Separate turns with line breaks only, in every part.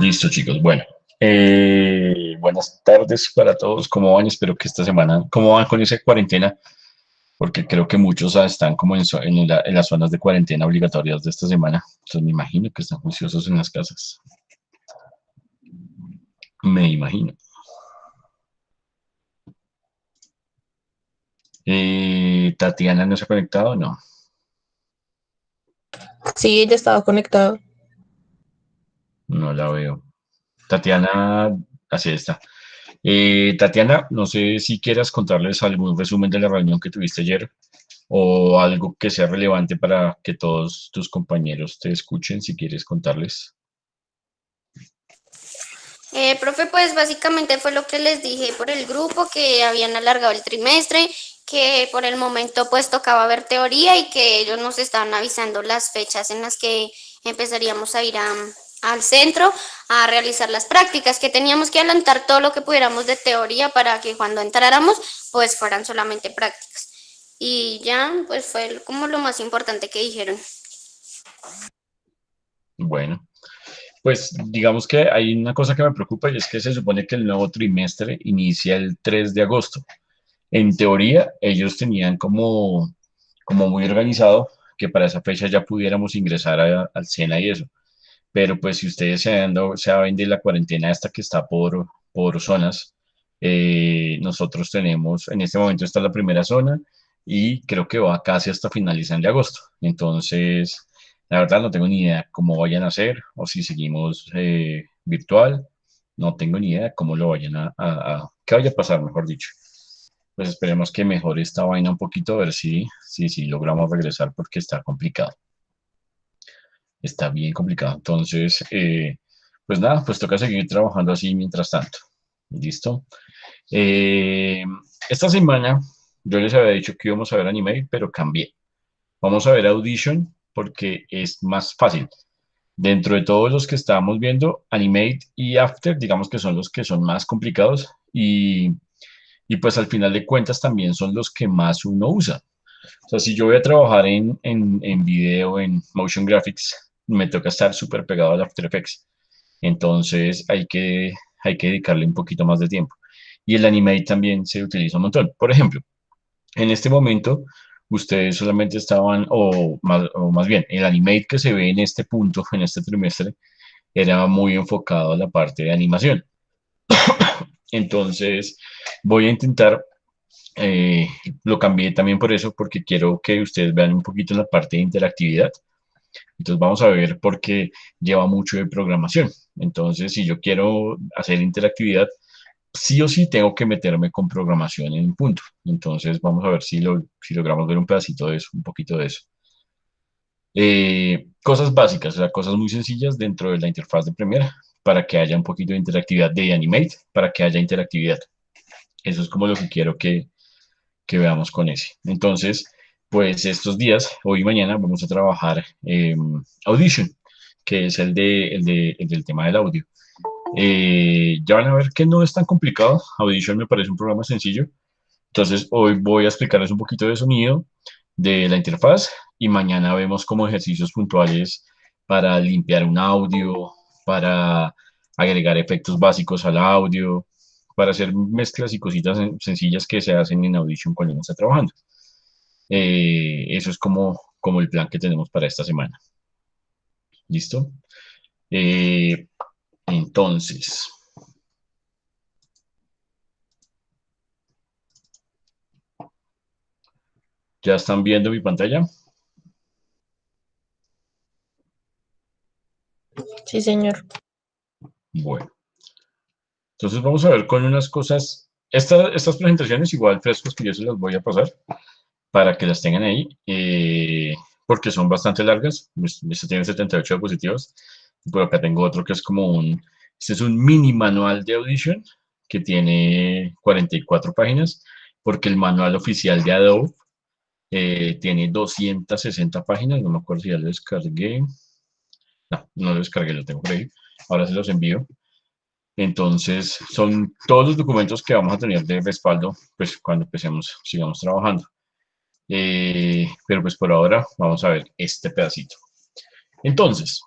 Listo, chicos. Bueno, buenas tardes para todos. ¿Cómo van? Espero que esta semana, ¿cómo van con esa cuarentena? Porque creo que muchos están como en las zonas de cuarentena obligatorias de esta semana. Entonces me imagino que están juiciosos en las casas. Me imagino. Tatiana no se ha conectado, no,
Sí, ella estaba conectada.
no la veo. Tatiana, así está. Tatiana, no sé si quieras contarles algún resumen de la reunión que tuviste ayer o algo que sea relevante para que todos tus compañeros te escuchen, si quieres contarles.
Profe, pues básicamente fue lo que les dije por el grupo, que habían alargado el trimestre, que por el momento pues tocaba ver teoría y que ellos nos estaban avisando las fechas en las que empezaríamos a ir al centro a realizar las prácticas, que teníamos que adelantar todo lo que pudiéramos de teoría para que cuando entráramos pues fueran solamente prácticas. Y ya pues fue como lo más importante que dijeron.
Bueno, pues digamos que hay una cosa que me preocupa y es que se supone que el nuevo trimestre inicia el 3 de agosto. En teoría, ellos tenían como muy organizado que para esa fecha ya pudiéramos ingresar al SENA y eso. Pero pues si ustedes saben de la cuarentena esta que está por zonas, nosotros tenemos, en este momento está la primera zona y creo que va casi hasta finalizar de agosto. Entonces, la verdad no tengo ni idea cómo vayan a hacer o si seguimos virtual, no tengo ni idea cómo lo vayan qué vaya a pasar, mejor dicho. Pues esperemos que mejore esta vaina un poquito, a ver si logramos regresar porque está complicado. Está bien complicado. Entonces, pues nada, pues toca seguir trabajando así mientras tanto. ¿Listo? Eh, esta semana yo les había dicho que íbamos a ver anime, pero cambié. Vamos a ver Audition porque es más fácil. Dentro de todos los que estábamos viendo, Animate y After, digamos que son los que son más complicados y pues al final de cuentas también son los que más uno usa. O sea, si yo voy a trabajar en video, en motion graphics, me toca estar súper pegado al After Effects. Entonces hay que dedicarle un poquito más de tiempo. Y el Animate también se utiliza un montón. Por ejemplo, en este momento, ustedes solamente estaban, o más bien, el Animate que se ve en este punto, en este trimestre, era muy enfocado a la parte de animación. Entonces, voy a intentar eh, lo cambié también por eso, porque quiero que ustedes vean un poquito la parte de interactividad. Entonces vamos a ver por qué lleva mucho de programación. Entonces, si yo quiero hacer interactividad, sí o sí tengo que meterme con programación en un punto. Entonces vamos a ver si logramos ver un pedacito de eso, un poquito de eso. Cosas básicas, o sea, cosas muy sencillas dentro de la interfaz de Premiere para que haya un poquito de interactividad de Animate, para que haya interactividad. Eso es como lo que quiero que veamos con ese. Entonces, pues estos días, hoy y mañana, vamos a trabajar Audition, que es el del tema del audio. Ya van a ver que no es tan complicado. Audition me parece un programa sencillo. Entonces, hoy voy a explicarles un poquito de sonido, de la interfaz, y mañana vemos como ejercicios puntuales para limpiar un audio, para agregar efectos básicos al audio, para hacer mezclas y cositas sencillas que se hacen en Audition cuando uno está trabajando. Eso es como el plan que tenemos para esta semana. ¿Listo? Eh, entonces, ¿ya están viendo mi pantalla?
Sí, señor.
Bueno, entonces vamos a ver con unas cosas. Estas presentaciones igual frescos que yo se las voy a pasar para que las tengan ahí, porque son bastante largas. Este tiene 78 diapositivas. Por acá tengo otro que es este es un mini manual de Audition que tiene 44 páginas, porque el manual oficial de Adobe tiene 260 páginas. No me acuerdo si ya lo descargué. No, no lo descargué, lo tengo por ahí. Ahora se los envío. Entonces, son todos los documentos que vamos a tener de respaldo, pues cuando empecemos, sigamos trabajando. Pero pues por ahora vamos a ver este pedacito. Entonces,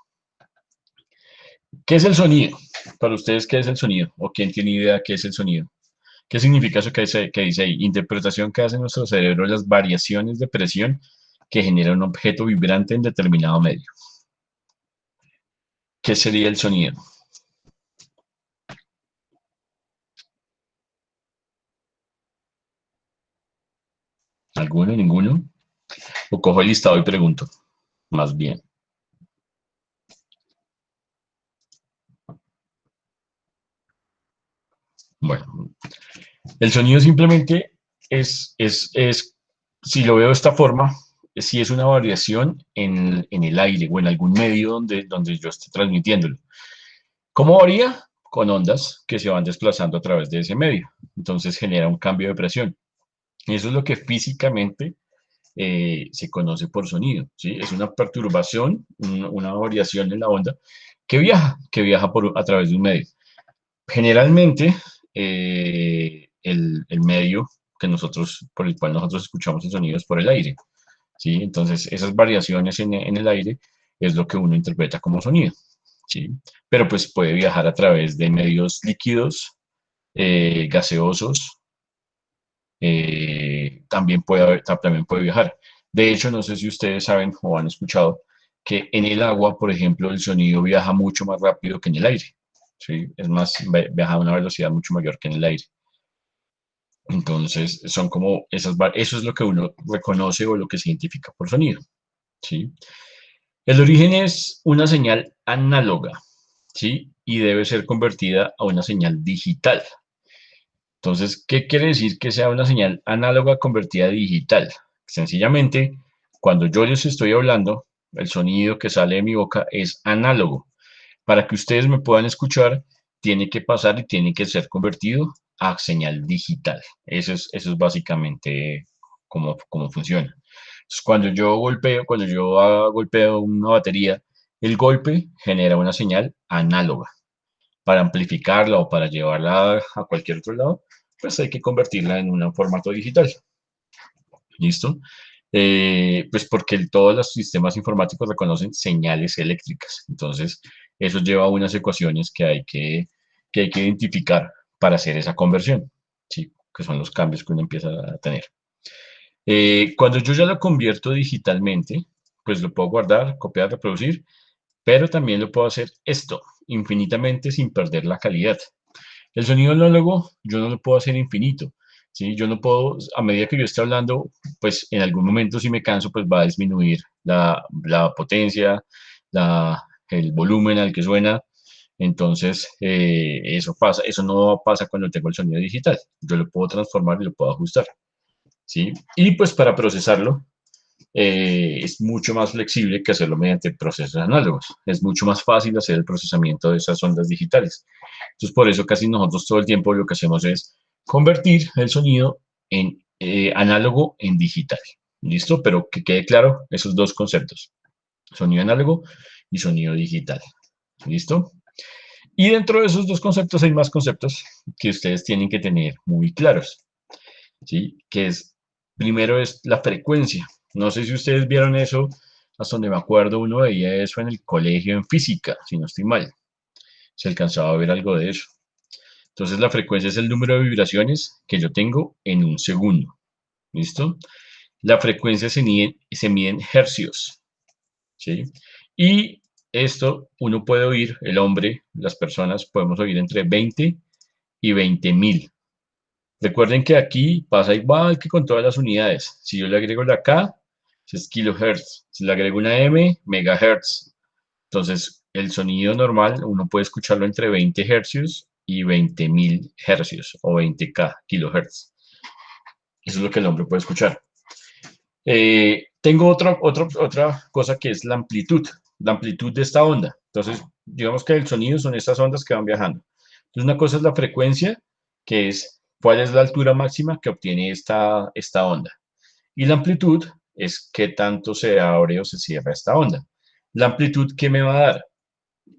¿qué es el sonido? Para ustedes, ¿qué es el sonido? ¿O quién tiene idea qué es el sonido? ¿Qué significa eso que dice ahí? Interpretación que hace nuestro cerebro de las variaciones de presión que genera un objeto vibrante en determinado medio. ¿Qué sería el sonido? ¿Alguno? ¿Ninguno? O cojo el listado y pregunto, más bien. Bueno, el sonido simplemente si lo veo de esta forma, si es una variación en el aire o en algún medio donde yo esté transmitiéndolo. ¿Cómo varía? Con ondas que se van desplazando a través de ese medio. Entonces genera un cambio de presión. Y eso es lo que físicamente se conoce por sonido, ¿sí? Es una perturbación, una variación en la onda que viaja a través de un medio. Generalmente, el medio por el cual nosotros escuchamos el sonido es por el aire, ¿sí? Entonces, esas variaciones en el aire es lo que uno interpreta como sonido, ¿sí? Pero pues puede viajar a través de medios líquidos, gaseosos, también puede viajar. De hecho, no sé si ustedes saben o han escuchado que en el agua, por ejemplo, el sonido viaja mucho más rápido que en el aire, ¿sí? Es más, viaja a una velocidad mucho mayor que en el aire. Entonces, son como eso es lo que uno reconoce o lo que se identifica por sonido, ¿sí? El origen es una señal análoga, ¿sí? Y debe ser convertida a una señal digital. Entonces, ¿qué quiere decir que sea una señal análoga convertida a digital? Sencillamente, cuando yo les estoy hablando, el sonido que sale de mi boca es análogo. Para que ustedes me puedan escuchar, tiene que pasar y tiene que ser convertido a señal digital. Eso es básicamente cómo funciona. Entonces, golpeo una batería, el golpe genera una señal análoga. Para amplificarla o para llevarla a cualquier otro lado, pues hay que convertirla en un formato digital. ¿Listo? Pues porque todos los sistemas informáticos reconocen señales eléctricas. Entonces, eso lleva a unas ecuaciones que hay que identificar para hacer esa conversión, ¿sí? Que son los cambios que uno empieza a tener. Cuando yo ya lo convierto digitalmente, pues lo puedo guardar, copiar, reproducir, pero también lo puedo hacer esto, infinitamente sin perder la calidad. El sonido análogo yo no lo puedo hacer infinito, ¿sí? Yo no puedo, a medida que yo esté hablando, pues en algún momento si me canso, pues va a disminuir la potencia, el volumen al que suena. Entonces, eso no pasa cuando tengo el sonido digital. Yo lo puedo transformar y lo puedo ajustar, ¿sí? Y pues para procesarlo, es mucho más flexible que hacerlo mediante procesos análogos. Es mucho más fácil hacer el procesamiento de esas ondas digitales. Entonces, por eso casi nosotros todo el tiempo lo que hacemos es convertir el sonido en análogo en digital. ¿Listo? Pero que quede claro esos dos conceptos. Sonido análogo y sonido digital. ¿Listo? Y dentro de esos dos conceptos hay más conceptos que ustedes tienen que tener muy claros. ¿Sí? Primero es la frecuencia. No sé si ustedes vieron eso, hasta donde me acuerdo, uno veía eso en el colegio en física, si no estoy mal. Se alcanzaba a ver algo de eso. Entonces la frecuencia es el número de vibraciones que yo tengo en un segundo. ¿Listo? La frecuencia se mide en hercios. ¿Sí? Y esto uno puede oír, el hombre, las personas, podemos oír entre 20 y 20.000. Recuerden que aquí pasa igual que con todas las unidades. Si yo le agrego la K, es kilohertz. Si le agrego una M, megahertz. Entonces, el sonido normal, uno puede escucharlo entre 20 hercios y 20.000 hercios o 20K, kilohertz. Eso es lo que el hombre puede escuchar. Tengo otra cosa que es la amplitud de esta onda. Entonces, digamos que el sonido son estas ondas que van viajando. Entonces, una cosa es la frecuencia, que es cuál es la altura máxima que obtiene esta onda. Y la amplitud es qué tanto se abre o se cierra esta onda. La amplitud, ¿qué me va a dar?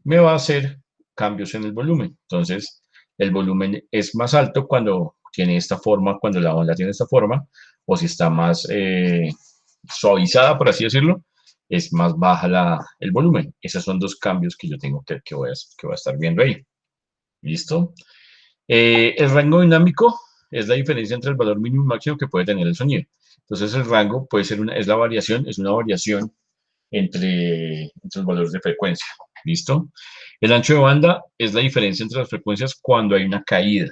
Me va a hacer cambios en el volumen. Entonces, el volumen es más alto cuando tiene esta forma, cuando la onda tiene esta forma, o si está más suavizada, por así decirlo, es más baja el volumen. Esos son dos cambios que yo tengo que voy a estar viendo ahí. ¿Listo? El rango dinámico es la diferencia entre el valor mínimo y máximo que puede tener el sonido. Entonces, el rango puede ser es una variación entre los valores de frecuencia. ¿Listo? El ancho de banda es la diferencia entre las frecuencias cuando hay una caída.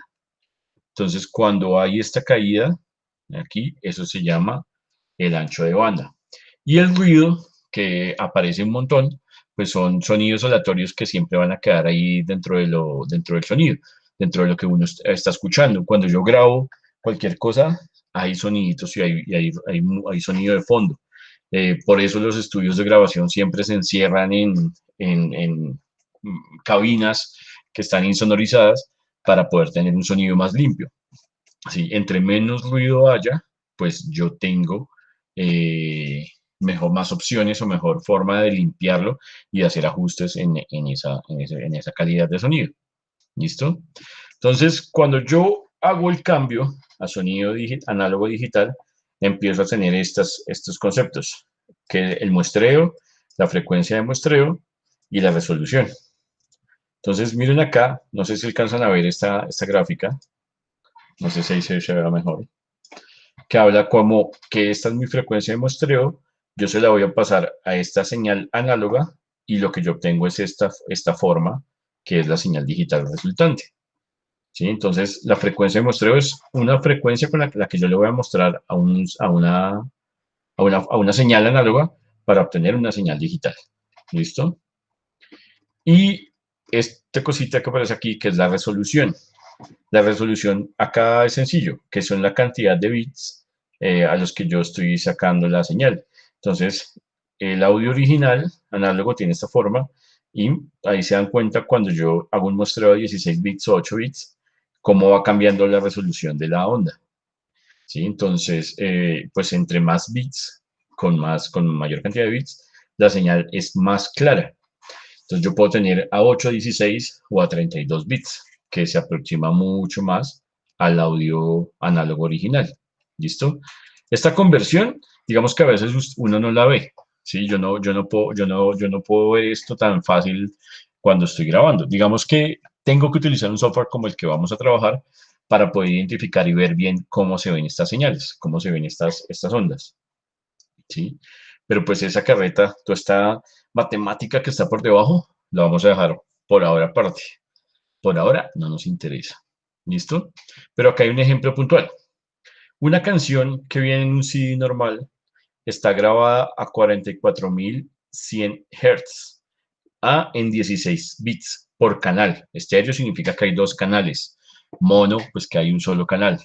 Entonces, cuando hay esta caída, aquí, eso se llama el ancho de banda. Y el ruido, que aparece un montón, pues son sonidos aleatorios que siempre van a quedar ahí dentro del sonido, dentro de lo que uno está escuchando. Cuando yo grabo cualquier cosa, hay soniditos y hay sonido de fondo. Por eso los estudios de grabación siempre se encierran en cabinas que están insonorizadas para poder tener un sonido más limpio. Sí, entre menos ruido haya, pues yo tengo más opciones o mejor forma de limpiarlo y hacer ajustes en esa calidad de sonido. ¿Listo? Entonces, cuando yo hago el cambio a sonido análogo digital, empiezo a tener estos conceptos, que el muestreo, la frecuencia de muestreo y la resolución. Entonces, miren acá, no sé si alcanzan a ver esta gráfica, no sé si ahí se vea mejor, que habla como que esta es mi frecuencia de muestreo, yo se la voy a pasar a esta señal análoga y lo que yo obtengo es esta forma, que es la señal digital resultante. ¿Sí? Entonces, la frecuencia de muestreo es una frecuencia con la que yo le voy a mostrar a una señal análoga para obtener una señal digital. ¿Listo? Y esta cosita que aparece aquí, que es la resolución. La resolución acá es sencillo, que son la cantidad de bits a los que yo estoy sacando la señal. Entonces, el audio original análogo tiene esta forma y ahí se dan cuenta cuando yo hago un muestreo de 16 bits o 8 bits, cómo va cambiando la resolución de la onda. ¿Sí? Entonces, pues entre más bits, con mayor cantidad de bits, la señal es más clara. Entonces yo puedo tener a 8, a 16 o a 32 bits, que se aproxima mucho más al audio análogo original. ¿Listo? Esta conversión, digamos que a veces uno no la ve. ¿Sí? Yo no puedo ver esto tan fácil cuando estoy grabando. Digamos que tengo que utilizar un software como el que vamos a trabajar para poder identificar y ver bien cómo se ven estas señales, cómo se ven estas ondas. ¿Sí? Pero pues esa carreta, toda esta matemática que está por debajo, la vamos a dejar por ahora aparte. Por ahora no nos interesa. ¿Listo? Pero acá hay un ejemplo puntual. Una canción que viene en un CD normal está grabada a 44.100 Hz en 16 bits por canal. Estéreo significa que hay dos canales. Mono, pues que hay un solo canal.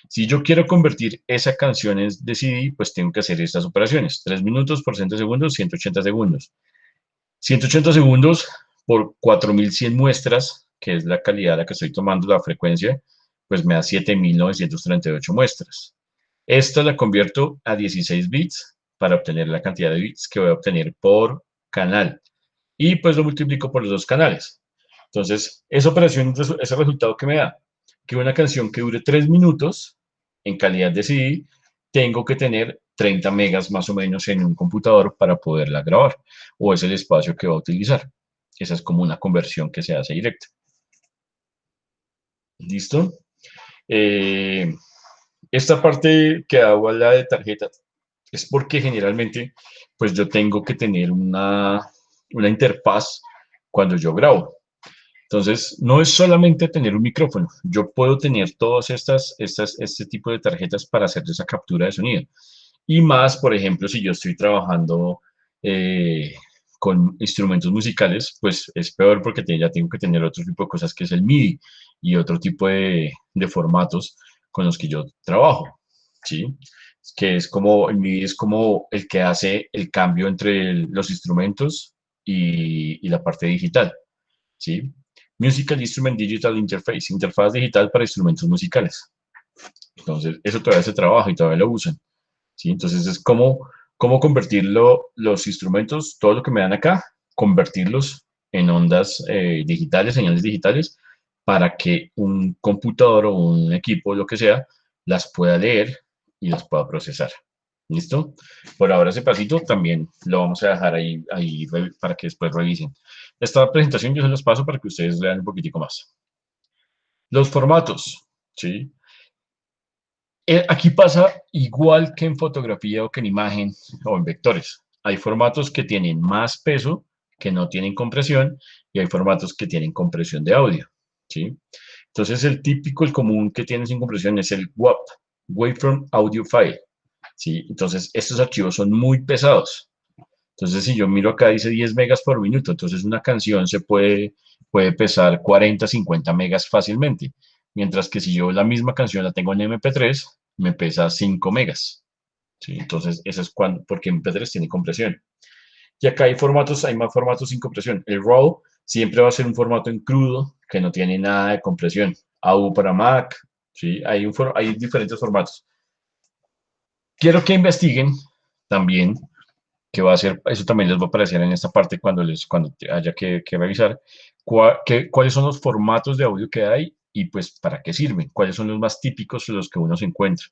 Si yo quiero convertir esa canción de CD, pues tengo que hacer estas operaciones. 3 minutos por 60 segundos, 180 segundos. 180 segundos por 4100 muestras, que es la calidad a la que estoy tomando la frecuencia, pues me da 7938 muestras. Esta la convierto a 16 bits para obtener la cantidad de bits que voy a obtener por canal. Y pues lo multiplico por los dos canales. Entonces, esa operación, ese resultado que me da, que una canción que dure 3 minutos en calidad de CD, tengo que tener 30 megas más o menos en un computador para poderla grabar, o es el espacio que va a utilizar. Esa es como una conversión que se hace directa. ¿Listo? Esta parte que hago a la de tarjeta es porque generalmente pues yo tengo que tener una interfaz cuando yo grabo. Entonces, no es solamente tener un micrófono. Yo puedo tener todas este tipo de tarjetas para hacer esa captura de sonido. Y más, por ejemplo, si yo estoy trabajando con instrumentos musicales, pues es peor porque ya tengo que tener otro tipo de cosas que es el MIDI y otro tipo de formatos con los que yo trabajo, ¿sí? Que es como, el MIDI es como el que hace el cambio entre los instrumentos y la parte digital, ¿sí? Musical Instrument Digital Interface, interfaz digital para instrumentos musicales. Entonces, eso todavía se trabaja y todavía lo usan, ¿sí? Entonces, es como convertirlo, los instrumentos, todo lo que me dan acá, convertirlos en ondas digitales, señales digitales, para que un computador o un equipo, lo que sea, las pueda leer y las pueda procesar. ¿Listo? Por ahora ese pasito también lo vamos a dejar ahí para que después revisen. Esta presentación yo se los paso para que ustedes lean un poquitico más. Los formatos, ¿sí? Aquí pasa igual que en fotografía o que en imagen o en vectores. Hay formatos que tienen más peso, que no tienen compresión, y hay formatos que tienen compresión de audio, ¿sí? Entonces, el típico, el común que tiene sin compresión es el WAP, Waveform Audio File, ¿sí? Entonces, estos archivos son muy pesados. Entonces, si yo miro acá, dice 10 megas por minuto. Entonces, una canción puede pesar 40, 50 megas fácilmente. Mientras que si yo la misma canción la tengo en MP3, me pesa 5 megas. ¿Sí? Entonces, eso es porque MP3 tiene compresión. Y acá hay más formatos sin compresión. El RAW siempre va a ser un formato en crudo que no tiene nada de compresión. AU para Mac, ¿sí? Hay diferentes formatos. Quiero que investiguen también que va a ser, eso también les va a aparecer en esta parte cuando haya que revisar, cuáles son los formatos de audio que hay y pues para qué sirven, cuáles son los más típicos de los que uno se encuentra.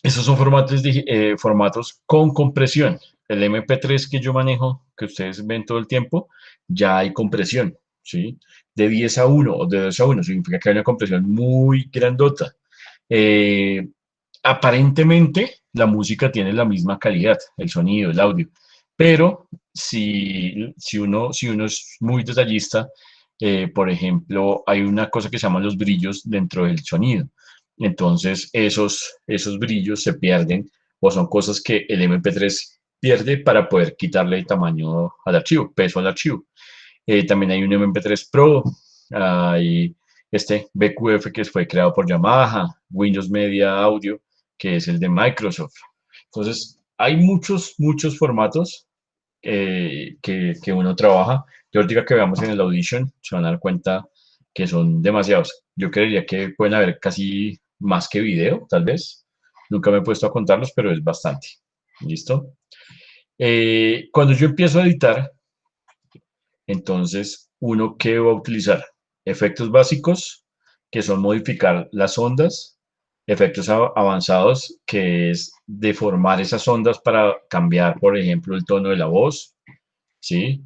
Esos son formatos con compresión. El MP3 que yo manejo, que ustedes ven todo el tiempo, ya hay compresión, ¿sí? De 10 a 1 o de 2 a 1, significa que hay una compresión muy grandota. Eh, Aparentemente la música tiene la misma calidad, el sonido, el audio, pero si uno es muy detallista, por ejemplo, hay una cosa que se llaman los brillos dentro del sonido. Entonces, esos brillos se pierden o son cosas que el MP3 pierde para poder quitarle tamaño al archivo, peso al archivo. También hay un MP3 Pro, hay este BQF que fue creado por Yamaha, Windows Media Audio, que es el de Microsoft. Entonces, hay muchos formatos que uno trabaja. Yo ahorita que veamos en el Audition, se van a dar cuenta que son demasiados. Yo creería que pueden haber casi más que video, tal vez. Nunca me he puesto a contarlos, pero es bastante. ¿Listo? Cuando yo empiezo a editar, entonces, ¿uno qué va a utilizar? Efectos básicos, que son modificar las ondas, efectos avanzados, que es deformar esas ondas para cambiar, por ejemplo, el tono de la voz, ¿sí?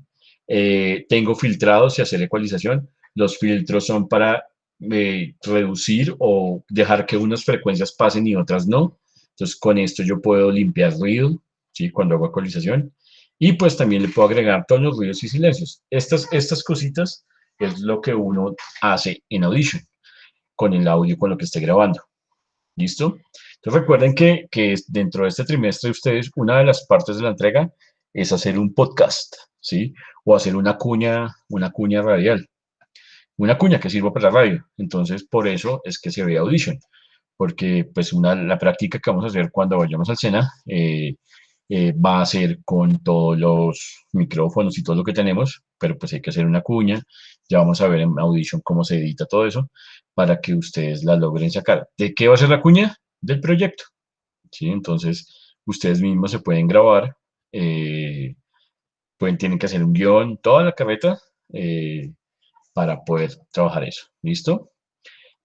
Tengo filtrados y hacer ecualización. Los filtros son para reducir o dejar que unas frecuencias pasen y otras no. Entonces, con esto yo puedo limpiar ruido, ¿sí? Cuando hago ecualización. Y pues también le puedo agregar tonos, ruidos y silencios. Estas cositas es lo que uno hace en Audition con el audio, con lo que esté grabando. ¿Listo? Entonces recuerden que dentro de este trimestre ustedes, una de las partes de la entrega es hacer un podcast, ¿sí? O hacer una cuña radial, una cuña que sirva para la radio. Entonces, por eso es que se ve Audition, porque pues la práctica que vamos a hacer cuando vayamos al SENA va a ser con todos los micrófonos y todo lo que tenemos, pero pues hay que hacer una cuña. Ya vamos a ver en Audition cómo se edita todo eso para que ustedes la logren sacar. ¿De qué va a ser la cuña? Del proyecto, ¿sí? Entonces, ustedes mismos se pueden grabar, tienen que hacer un guión, toda la carreta para poder trabajar eso. ¿Listo?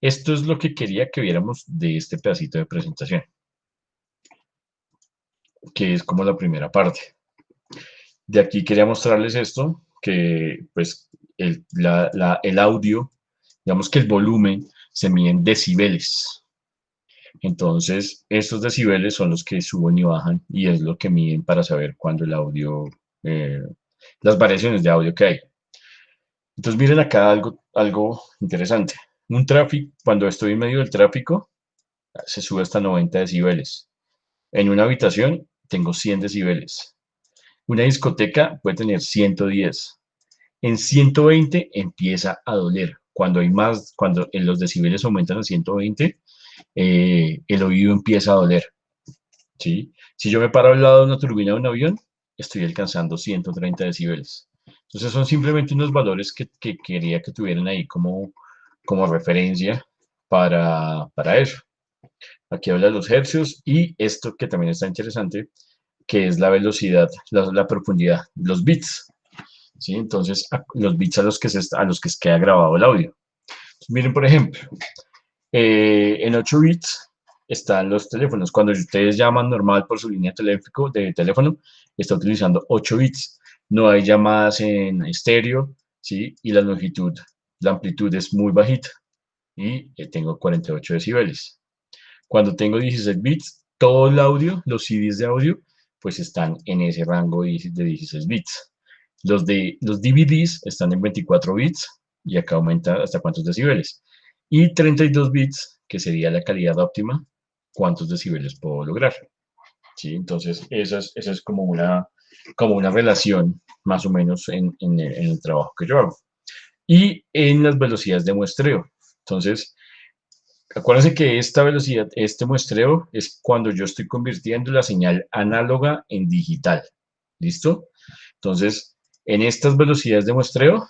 Esto es lo que quería que viéramos de este pedacito de presentación, que es como la primera parte. De aquí quería mostrarles esto, que pues el audio, digamos que el volumen se mide en decibeles. Entonces, estos decibeles son los que suben y bajan y es lo que miden para saber cuándo el audio, eh, las variaciones de audio que hay. Entonces, miren acá algo interesante. Un tráfico, cuando estoy en medio del tráfico, se sube hasta 90 decibeles. En una habitación tengo 100 decibeles. Una discoteca puede tener 110. En 120 empieza a doler. Cuando los decibeles aumentan a 120, el oído empieza a doler, ¿sí? Si yo me paro al lado de una turbina de un avión, estoy alcanzando 130 decibeles. Entonces son simplemente unos valores que quería que tuvieran ahí como referencia para eso. Aquí habla de los hercios y esto que también está interesante, que es la velocidad, la profundidad, los bits, ¿sí? Entonces, los bits a los que se queda grabado el audio. Entonces, miren, por ejemplo, en 8 bits están los teléfonos. Cuando ustedes llaman normal por su línea de teléfono, está utilizando 8 bits. No hay llamadas en estéreo, ¿sí? Y la longitud la amplitud es muy bajita y tengo 48 decibeles. Cuando tengo 16 bits, todo el audio, los CDs de audio, pues están en ese rango de 16 bits. Los DVDs están en 24 bits y acá aumenta hasta cuántos decibeles. Y 32 bits, que sería la calidad óptima, cuántos decibeles puedo lograr. ¿Sí? Entonces, esa es como una relación más o menos en el trabajo que yo hago. Y en las velocidades de muestreo. Entonces, acuérdense que esta velocidad, este muestreo, es cuando yo estoy convirtiendo la señal análoga en digital. ¿Listo? Entonces, en estas velocidades de muestreo,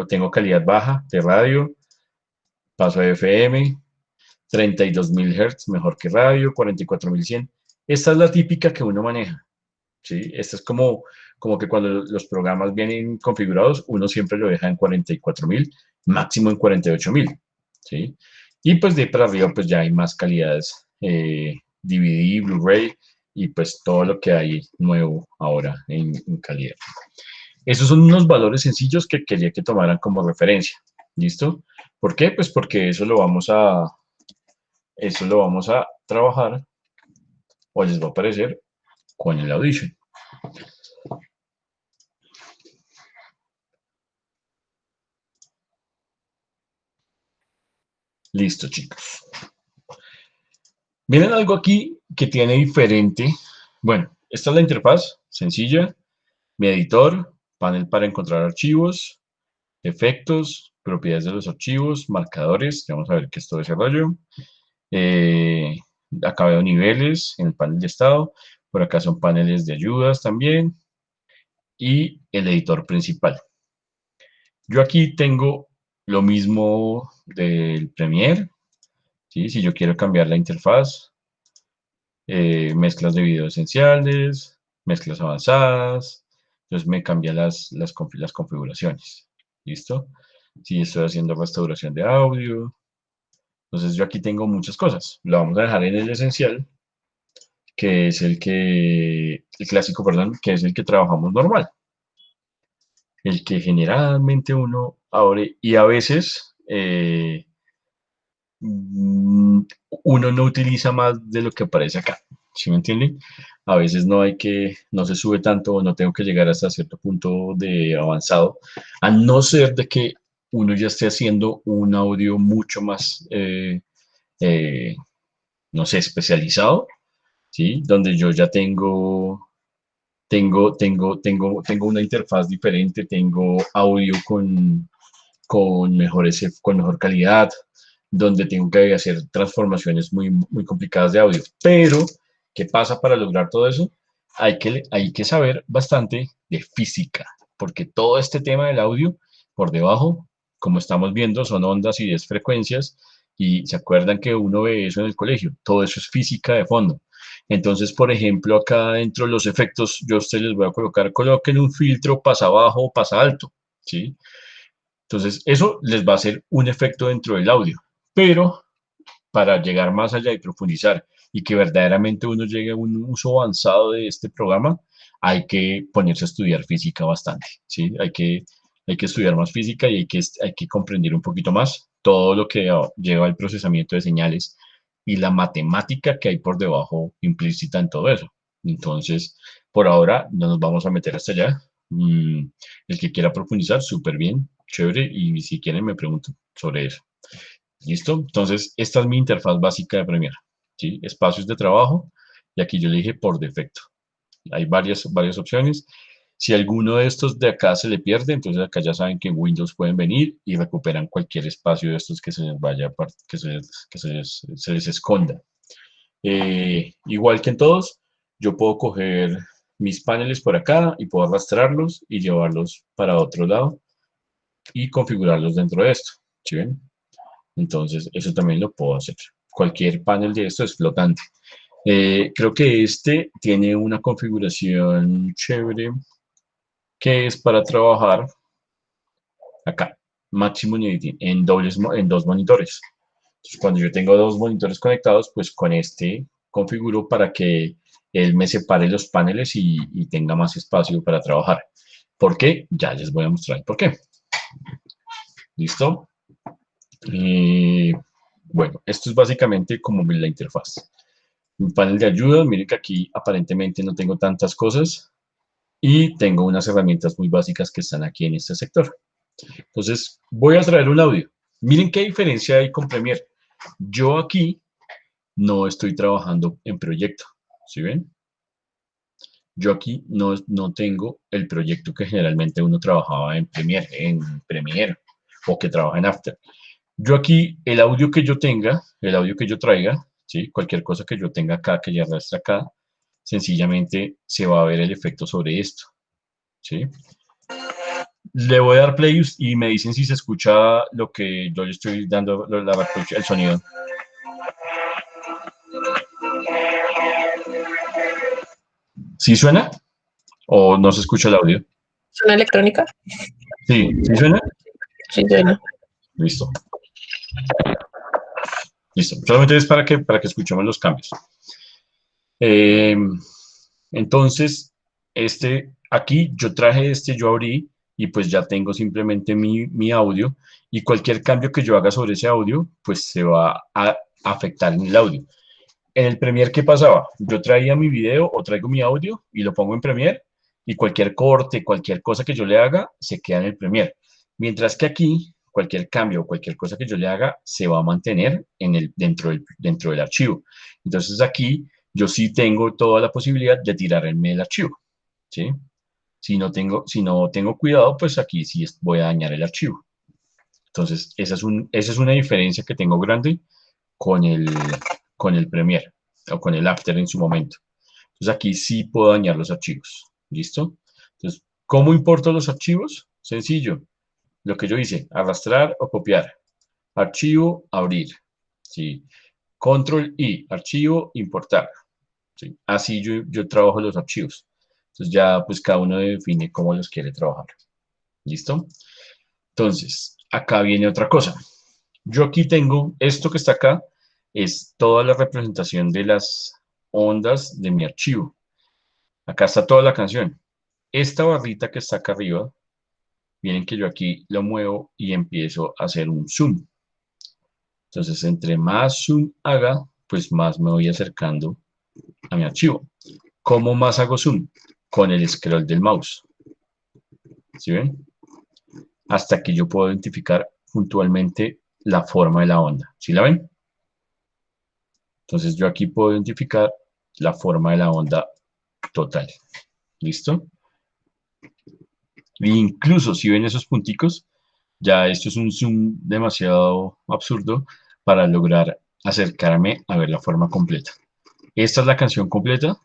tengo calidad baja de radio, paso a FM, 32.000 Hz, mejor que radio, 44.100. Esta es la típica que uno maneja. ¿Sí? Esta es como que cuando los programas vienen configurados, uno siempre lo deja en 44.000, máximo en 48.000. ¿Sí? Y pues de ahí para arriba pues ya hay más calidades, DVD, Blu-ray y pues todo lo que hay nuevo ahora en calidad. Esos son unos valores sencillos que quería que tomaran como referencia. ¿Listo? ¿Por qué? Pues porque eso lo vamos a trabajar o les va a aparecer con el Audition. Listo, chicos. Miren algo aquí que tiene diferente. Bueno, esta es la interfaz, sencilla. Mi editor, panel para encontrar archivos, efectos, propiedades de los archivos, marcadores. Vamos a ver qué es todo ese rollo. Acá veo niveles en el panel de estado. Por acá son paneles de ayudas también. Y el editor principal. Yo aquí tengo lo mismo del Premiere. ¿Sí? Si yo quiero cambiar la interfaz, mezclas de video esenciales, mezclas avanzadas, entonces me cambia las configuraciones. ¿Listo? Si estoy haciendo restauración de audio, entonces yo aquí tengo muchas cosas. Lo vamos a dejar en el esencial, que es el clásico, perdón, que es el que trabajamos normal. El que generalmente uno abre y a veces uno no utiliza más de lo que aparece acá. ¿Sí me entienden? A veces no se sube tanto o no tengo que llegar hasta cierto punto de avanzado, a no ser de que uno ya esté haciendo un audio mucho más, no sé, especializado, ¿sí? Donde yo ya tengo una interfaz diferente, tengo audio con mejor calidad, donde tengo que hacer transformaciones muy, muy complicadas de audio. Pero, ¿qué pasa para lograr todo eso? Hay que saber bastante de física, porque todo este tema del audio, por debajo, como estamos viendo, son ondas y frecuencias, y se acuerdan que uno ve eso en el colegio, todo eso es física de fondo. Entonces, por ejemplo, acá dentro de los efectos, yo a ustedes les voy a coloquen un filtro pasa abajo o pasa alto, ¿sí? Entonces, eso les va a hacer un efecto dentro del audio, pero para llegar más allá y profundizar y que verdaderamente uno llegue a un uso avanzado de este programa, hay que ponerse a estudiar física bastante, ¿sí? Hay que estudiar más física y hay que comprender un poquito más todo lo que lleva el procesamiento de señales y la matemática que hay por debajo implícita en todo eso. Entonces, por ahora no nos vamos a meter hasta allá. El que quiera profundizar, súper bien, chévere, y si quieren me preguntan sobre eso. ¿Listo? Entonces, esta es mi interfaz básica de Premiere, ¿sí? Espacios de trabajo, y aquí yo le dije por defecto. Hay varias opciones. Si alguno de estos de acá se le pierde, entonces acá ya saben que en Windows pueden venir y recuperan cualquier espacio de estos que se les vaya, se les esconda. Igual que en todos, yo puedo coger mis paneles por acá y puedo arrastrarlos y llevarlos para otro lado y configurarlos dentro de esto. ¿Sí ven? Entonces, eso también lo puedo hacer. Cualquier panel de esto es flotante. Creo que este tiene una configuración chévere que es para trabajar acá, Maximum Editing, en dos monitores. Entonces, cuando yo tengo dos monitores conectados, pues con este configuro para que él me separe los paneles y tenga más espacio para trabajar. ¿Por qué? Ya les voy a mostrar el por qué. ¿Listo? Bueno, esto es básicamente como la interfaz. Mi panel de ayuda, miren que aquí aparentemente no tengo tantas cosas y tengo unas herramientas muy básicas que están aquí en este sector. Entonces, voy a traer un audio. Miren qué diferencia hay con Premiere. Yo aquí no estoy trabajando en proyecto, ¿sí ven? Yo aquí no tengo el proyecto que generalmente uno trabajaba en Premiere o que trabaja en After. Yo aquí, el audio que yo tenga, el audio que yo traiga, ¿sí? Cualquier cosa que yo tenga acá, que ya arrastre acá, sencillamente se va a ver el efecto sobre esto, ¿sí? Le voy a dar play y me dicen si se escucha lo que yo le estoy dando, el sonido. ¿Sí suena? ¿O no se escucha el audio?
¿Zona electrónica?
Sí, ¿sí suena?
Sí, suena.
Listo. Listo. Solamente es para que escuchemos los cambios. Entonces, aquí yo traje yo abrí y pues ya tengo simplemente mi audio y cualquier cambio que yo haga sobre ese audio, pues se va a afectar en el audio. En el Premiere, ¿qué pasaba? Yo traía mi video o traigo mi audio y lo pongo en Premiere y cualquier corte, cualquier cosa que yo le haga, se queda en el Premiere. Mientras que aquí, cualquier cambio o cualquier cosa que yo le haga, se va a mantener dentro del archivo. Entonces aquí yo sí tengo toda la posibilidad de tirarme el archivo, ¿sí? Si no tengo cuidado, pues aquí sí voy a dañar el archivo. Entonces, esa es una diferencia que tengo grande con el Premiere o con el After en su momento. Entonces aquí sí puedo dañar los archivos. ¿Listo? Entonces, ¿cómo importo los archivos? Sencillo. Lo que yo hice, arrastrar o copiar. Archivo, abrir. ¿Sí? Control I, archivo, importar. ¿Sí? Así yo trabajo los archivos. Entonces ya pues cada uno define cómo los quiere trabajar. ¿Listo? Entonces, acá viene otra cosa. Yo aquí tengo, esto que está acá, es toda la representación de las ondas de mi archivo. Acá está toda la canción. Esta barrita que está acá arriba, miren que yo aquí lo muevo y empiezo a hacer un zoom. Entonces, entre más zoom haga, pues más me voy acercando a mi archivo. ¿Cómo más hago zoom? Con el scroll del mouse. ¿Sí ven? Hasta que yo puedo identificar puntualmente la forma de la onda. ¿Sí la ven? Entonces yo aquí puedo identificar la forma de la onda total. ¿Listo? E incluso si ven esos punticos, ya esto es un zoom demasiado absurdo para lograr acercarme a ver la forma completa. Esta es la canción completa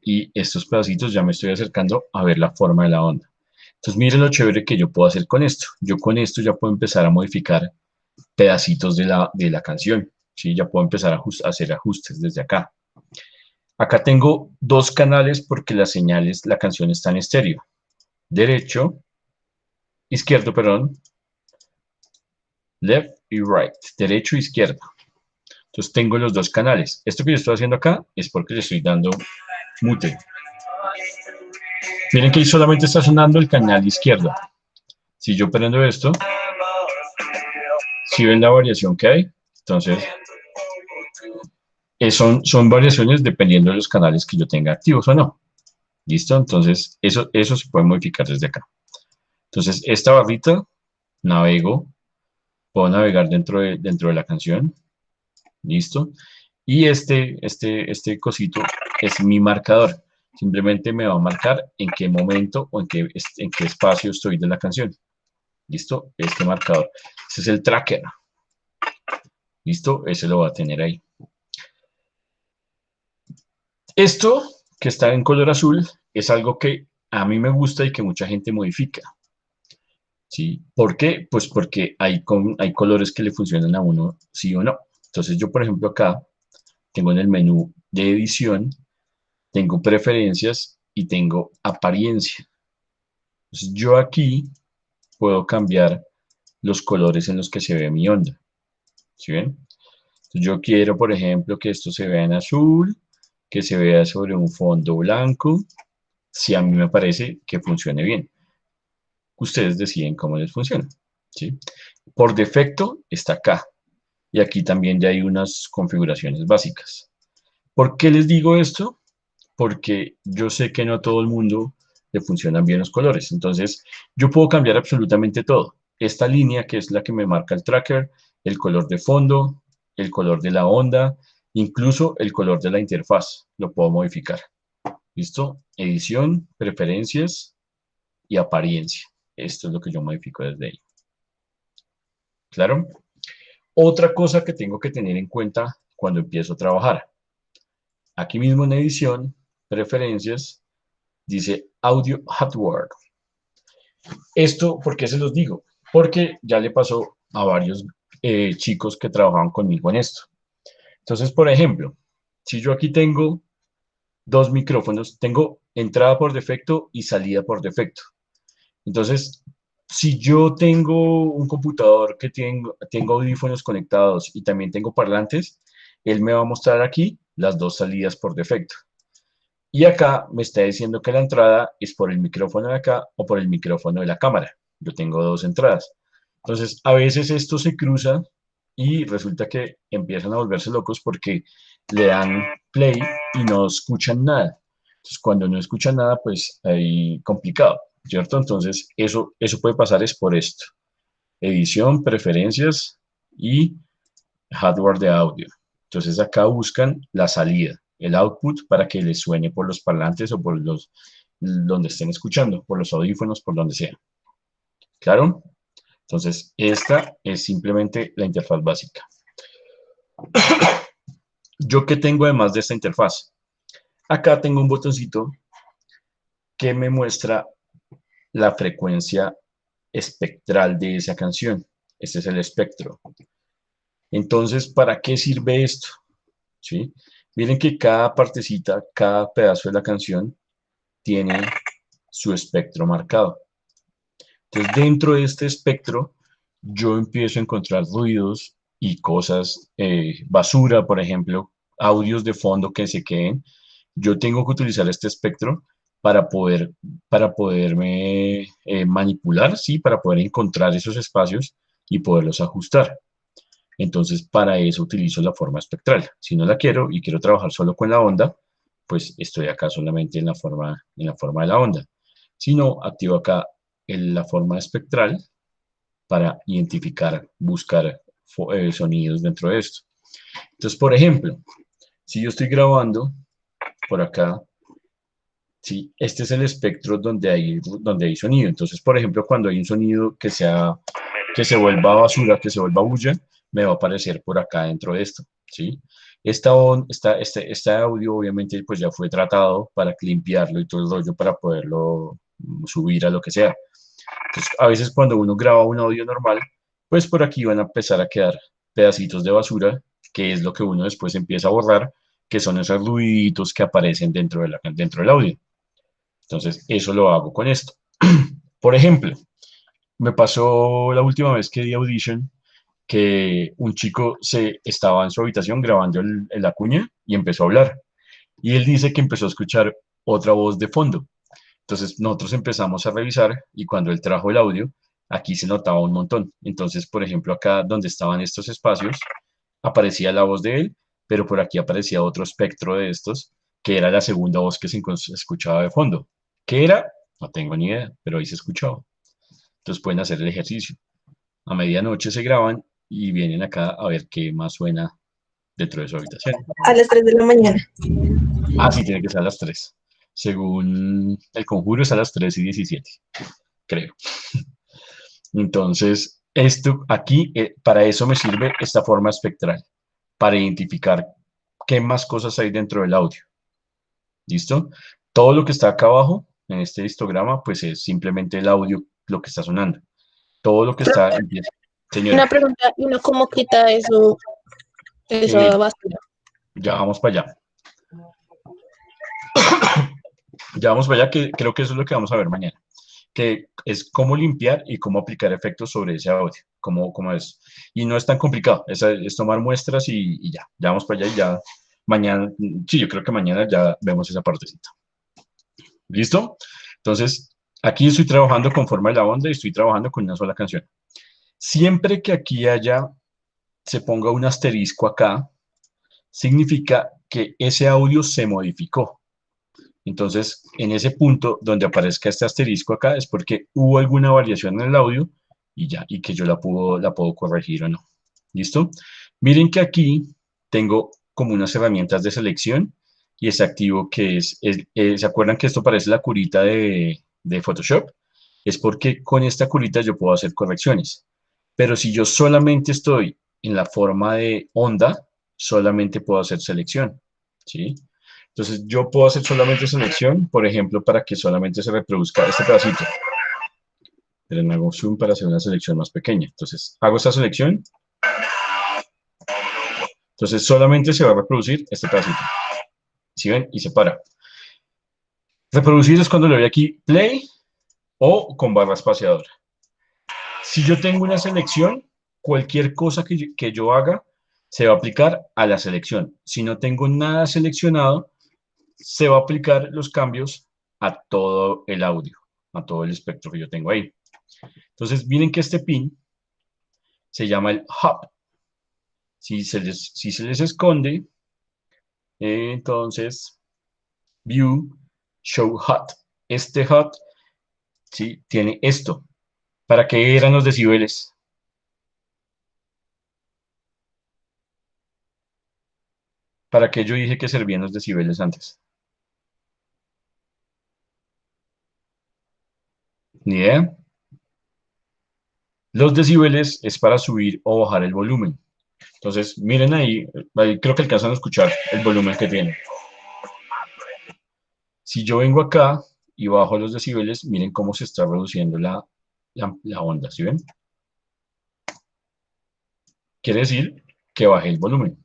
y estos pedacitos ya me estoy acercando a ver la forma de la onda. Entonces miren lo chévere que yo puedo hacer con esto. Yo con esto ya puedo empezar a modificar pedacitos de la canción. ¿Sí? Ya puedo empezar a hacer ajustes desde acá. Acá tengo dos canales porque la canción está en estéreo. Izquierdo, perdón. Left y right. Derecho e izquierdo. Entonces tengo los dos canales. Esto que yo estoy haciendo acá es porque le estoy dando mute. Miren que ahí solamente está sonando el canal izquierdo. Si yo prendo esto, si ven la variación que hay, entonces son variaciones dependiendo de los canales que yo tenga activos o no. ¿Listo? Entonces eso se puede modificar desde acá. Entonces esta barrita, puedo navegar dentro de la canción. ¿Listo? Y este cosito es mi marcador. Simplemente me va a marcar en qué momento o en qué espacio estoy de la canción. ¿Listo? Este marcador. Ese es el tracker. ¿Listo? Ese lo va a tener ahí. Esto que está en color azul es algo que a mí me gusta y que mucha gente modifica. ¿Sí? ¿Por qué? Pues porque hay colores que le funcionan a uno sí o no. Entonces yo, por ejemplo, acá tengo en el menú de edición, tengo preferencias y tengo apariencia. Entonces yo aquí puedo cambiar los colores en los que se ve mi onda. ¿Sí ven? Entonces yo quiero, por ejemplo, que esto se vea en azul, que se vea sobre un fondo blanco, si a mí me parece que funcione bien. Ustedes deciden cómo les funciona. ¿sí? Por defecto está acá. Y aquí también ya hay unas configuraciones básicas. ¿Por qué les digo esto? Porque yo sé que no a todo el mundo le funcionan bien los colores. Entonces, yo puedo cambiar absolutamente todo. Esta línea, que es la que me marca el tracker, el color de fondo, el color de la onda, incluso el color de la interfaz, lo puedo modificar. ¿Listo? Edición, preferencias y apariencia. Esto es lo que yo modifico desde ahí. ¿Claro? Otra cosa que tengo que tener en cuenta cuando empiezo a trabajar. Aquí mismo en edición, preferencias, dice Audio Hardware. Esto, ¿por qué se los digo? Porque ya le pasó a varios chicos que trabajaban conmigo en esto. Entonces, por ejemplo, si yo aquí tengo dos micrófonos, tengo entrada por defecto y salida por defecto. Entonces, si yo tengo un computador que tengo audífonos conectados y también tengo parlantes, él me va a mostrar aquí las dos salidas por defecto. Y acá me está diciendo que la entrada es por el micrófono de acá o por el micrófono de la cámara. Yo tengo dos entradas. Entonces, a veces esto se cruza y resulta que empiezan a volverse locos porque le dan play y no escuchan nada. Entonces, cuando no escuchan nada, pues ahí complicado, ¿cierto? Entonces, eso puede pasar es por esto. Edición, preferencias y hardware de audio. Entonces, acá buscan la salida, el output, para que les suene por los parlantes o por los donde estén escuchando, por los audífonos, por donde sea. ¿Claro? Entonces, esta es simplemente la interfaz básica. ¿Yo qué tengo además de esta interfaz? Acá tengo un botoncito que me muestra la frecuencia espectral de esa canción. Este es el espectro. Entonces, ¿para qué sirve esto? ¿Sí? Miren que cada partecita, cada pedazo de la canción tiene su espectro marcado. Entonces, dentro de este espectro, yo empiezo a encontrar ruidos y cosas, basura, por ejemplo, audios de fondo que se queden. Yo tengo que utilizar este espectro para poderme manipular, ¿sí? Para poder encontrar esos espacios y poderlos ajustar. Entonces, para eso utilizo la forma espectral. Si no la quiero y quiero trabajar solo con la onda, pues estoy acá solamente en la forma de la onda. Si no, activo acá la forma espectral para identificar, buscar sonidos dentro de esto. Entonces, por ejemplo, si yo estoy grabando por acá, ¿sí? Este es el espectro donde hay sonido. Entonces, por ejemplo, cuando hay un sonido que se vuelva basura, que se vuelva bulla, me va a aparecer por acá dentro de esto, ¿sí? Este audio obviamente pues ya fue tratado para limpiarlo y todo el rollo para poderlo subir a lo que sea. Entonces, a veces cuando uno graba un audio normal, pues por aquí van a empezar a quedar pedacitos de basura, que es lo que uno después empieza a borrar, que son esos ruiditos que aparecen dentro del audio. Entonces, eso lo hago con esto. Por ejemplo, me pasó la última vez que di Audition que un chico estaba en su habitación grabando la cuña y empezó a hablar. Y él dice que empezó a escuchar otra voz de fondo. Entonces nosotros empezamos a revisar y cuando él trajo el audio, aquí se notaba un montón. Entonces, por ejemplo, acá donde estaban estos espacios, aparecía la voz de él, pero por aquí aparecía otro espectro de estos, que era la segunda voz que se escuchaba de fondo. ¿Qué era? No tengo ni idea, pero ahí se escuchaba. Entonces pueden hacer el ejercicio. A medianoche se graban y vienen acá a ver qué más suena dentro de su habitación.
A las 3 de la mañana.
Ah, sí, tiene que ser a las 3. Según el conjuro es a las 3:17, creo. Entonces, esto aquí, para eso me sirve esta forma espectral, para identificar qué más cosas hay dentro del audio. ¿Listo? Todo lo que está acá abajo, en este histograma, pues es simplemente el audio, lo que está sonando. Todo lo que está... Señora.
Una pregunta, ¿y uno cómo quita eso, esa basura?
Ya vamos para allá. Ya vamos para allá, que creo que eso es lo que vamos a ver mañana. Que es cómo limpiar y cómo aplicar efectos sobre ese audio. Cómo es. Y no es tan complicado. Es tomar muestras y ya. Ya vamos para allá y ya mañana, sí, yo creo que mañana ya vemos esa partecita. ¿Listo? Entonces, aquí estoy trabajando con forma de la onda y estoy trabajando con una sola canción. Siempre que aquí se ponga un asterisco acá, significa que ese audio se modificó. Entonces, en ese punto donde aparezca este asterisco acá es porque hubo alguna variación en el audio y ya, y que yo la puedo corregir o no. ¿Listo? Miren que aquí tengo como unas herramientas de selección y ese activo que ¿se acuerdan que esto parece la curita de Photoshop? Es porque con esta curita yo puedo hacer correcciones. Pero si yo solamente estoy en la forma de onda, solamente puedo hacer selección, ¿sí? Entonces yo puedo hacer solamente selección, por ejemplo, para que solamente se reproduzca este pedacito. Pero me hago zoom para hacer una selección más pequeña. Entonces hago esta selección. Entonces solamente se va a reproducir este pedacito. ¿Sí ven? Y se para. Reproducir es cuando le doy aquí play o con barra espaciadora. Si yo tengo una selección, cualquier cosa que yo haga se va a aplicar a la selección. Si no tengo nada seleccionado, se va a aplicar los cambios a todo el audio, a todo el espectro que yo tengo ahí. Entonces, miren que este pin se llama el hub. Si se les esconde, entonces, view, show hot. Este hot, ¿sí? Tiene esto. ¿Para qué eran los decibeles? ¿Para qué yo dije que servían los decibeles antes? Ni idea. Los decibeles es para subir o bajar el volumen. Entonces, miren ahí creo que alcanzan a escuchar el volumen que tiene. Si yo vengo acá y bajo los decibeles, miren cómo se está reduciendo la onda, ¿sí ven? Quiere decir que bajé el volumen.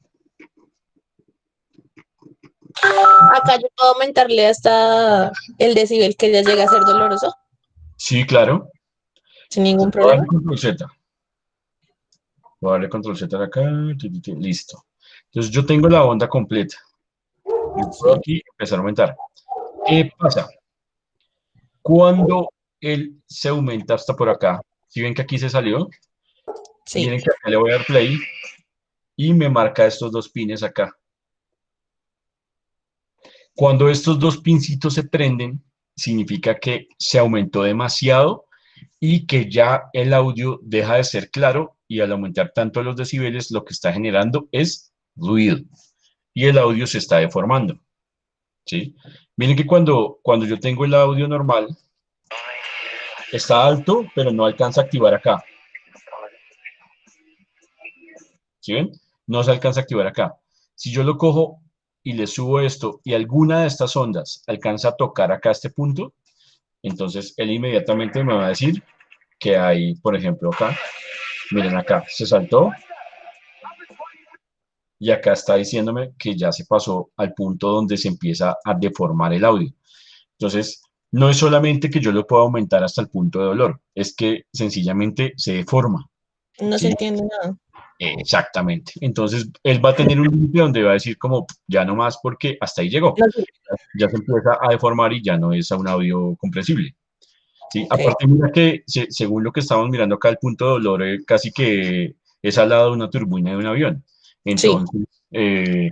Acá yo puedo aumentarle hasta el decibel que ya llega a ser doloroso,
Sí, claro.
sin ningún
Voy a darle
problema.
control Z. Voy a darle control Z acá. Listo. Entonces yo tengo la onda completa. Yo puedo aquí empezar a aumentar. ¿Qué pasa? Cuando él se aumenta hasta por acá, si ven que aquí se salió,
Sí,
miren que acá le voy a dar play y me marca estos dos pines acá. Cuando estos dos pincitos se prenden, significa que se aumentó demasiado y que ya el audio deja de ser claro y al aumentar tanto los decibeles lo que está generando es ruido y el audio se está deformando, ¿sí? Miren que cuando yo tengo el audio normal, está alto, pero no alcanza a activar acá. ¿Sí ven? No se alcanza a activar acá. Si yo lo cojo y le subo esto y alguna de estas ondas alcanza a tocar acá este punto, entonces él inmediatamente me va a decir que hay, por ejemplo, acá, miren acá, se saltó y acá está diciéndome que ya se pasó al punto donde se empieza a deformar el audio. Entonces, no es solamente que yo lo pueda aumentar hasta el punto de dolor, es que sencillamente se deforma.
no se
¿Sí?
entiende nada.
Exactamente. Entonces, él va a tener un límite donde va a decir como, ya no más porque hasta ahí llegó.
No sé.
Ya se empieza a deformar y ya no es a un audio comprensible. ¿Sí?
Ok.
Aparte, mira que según lo que estamos mirando acá, el punto de dolor casi que es al lado de una turbina de un avión.
Sí,
Entonces,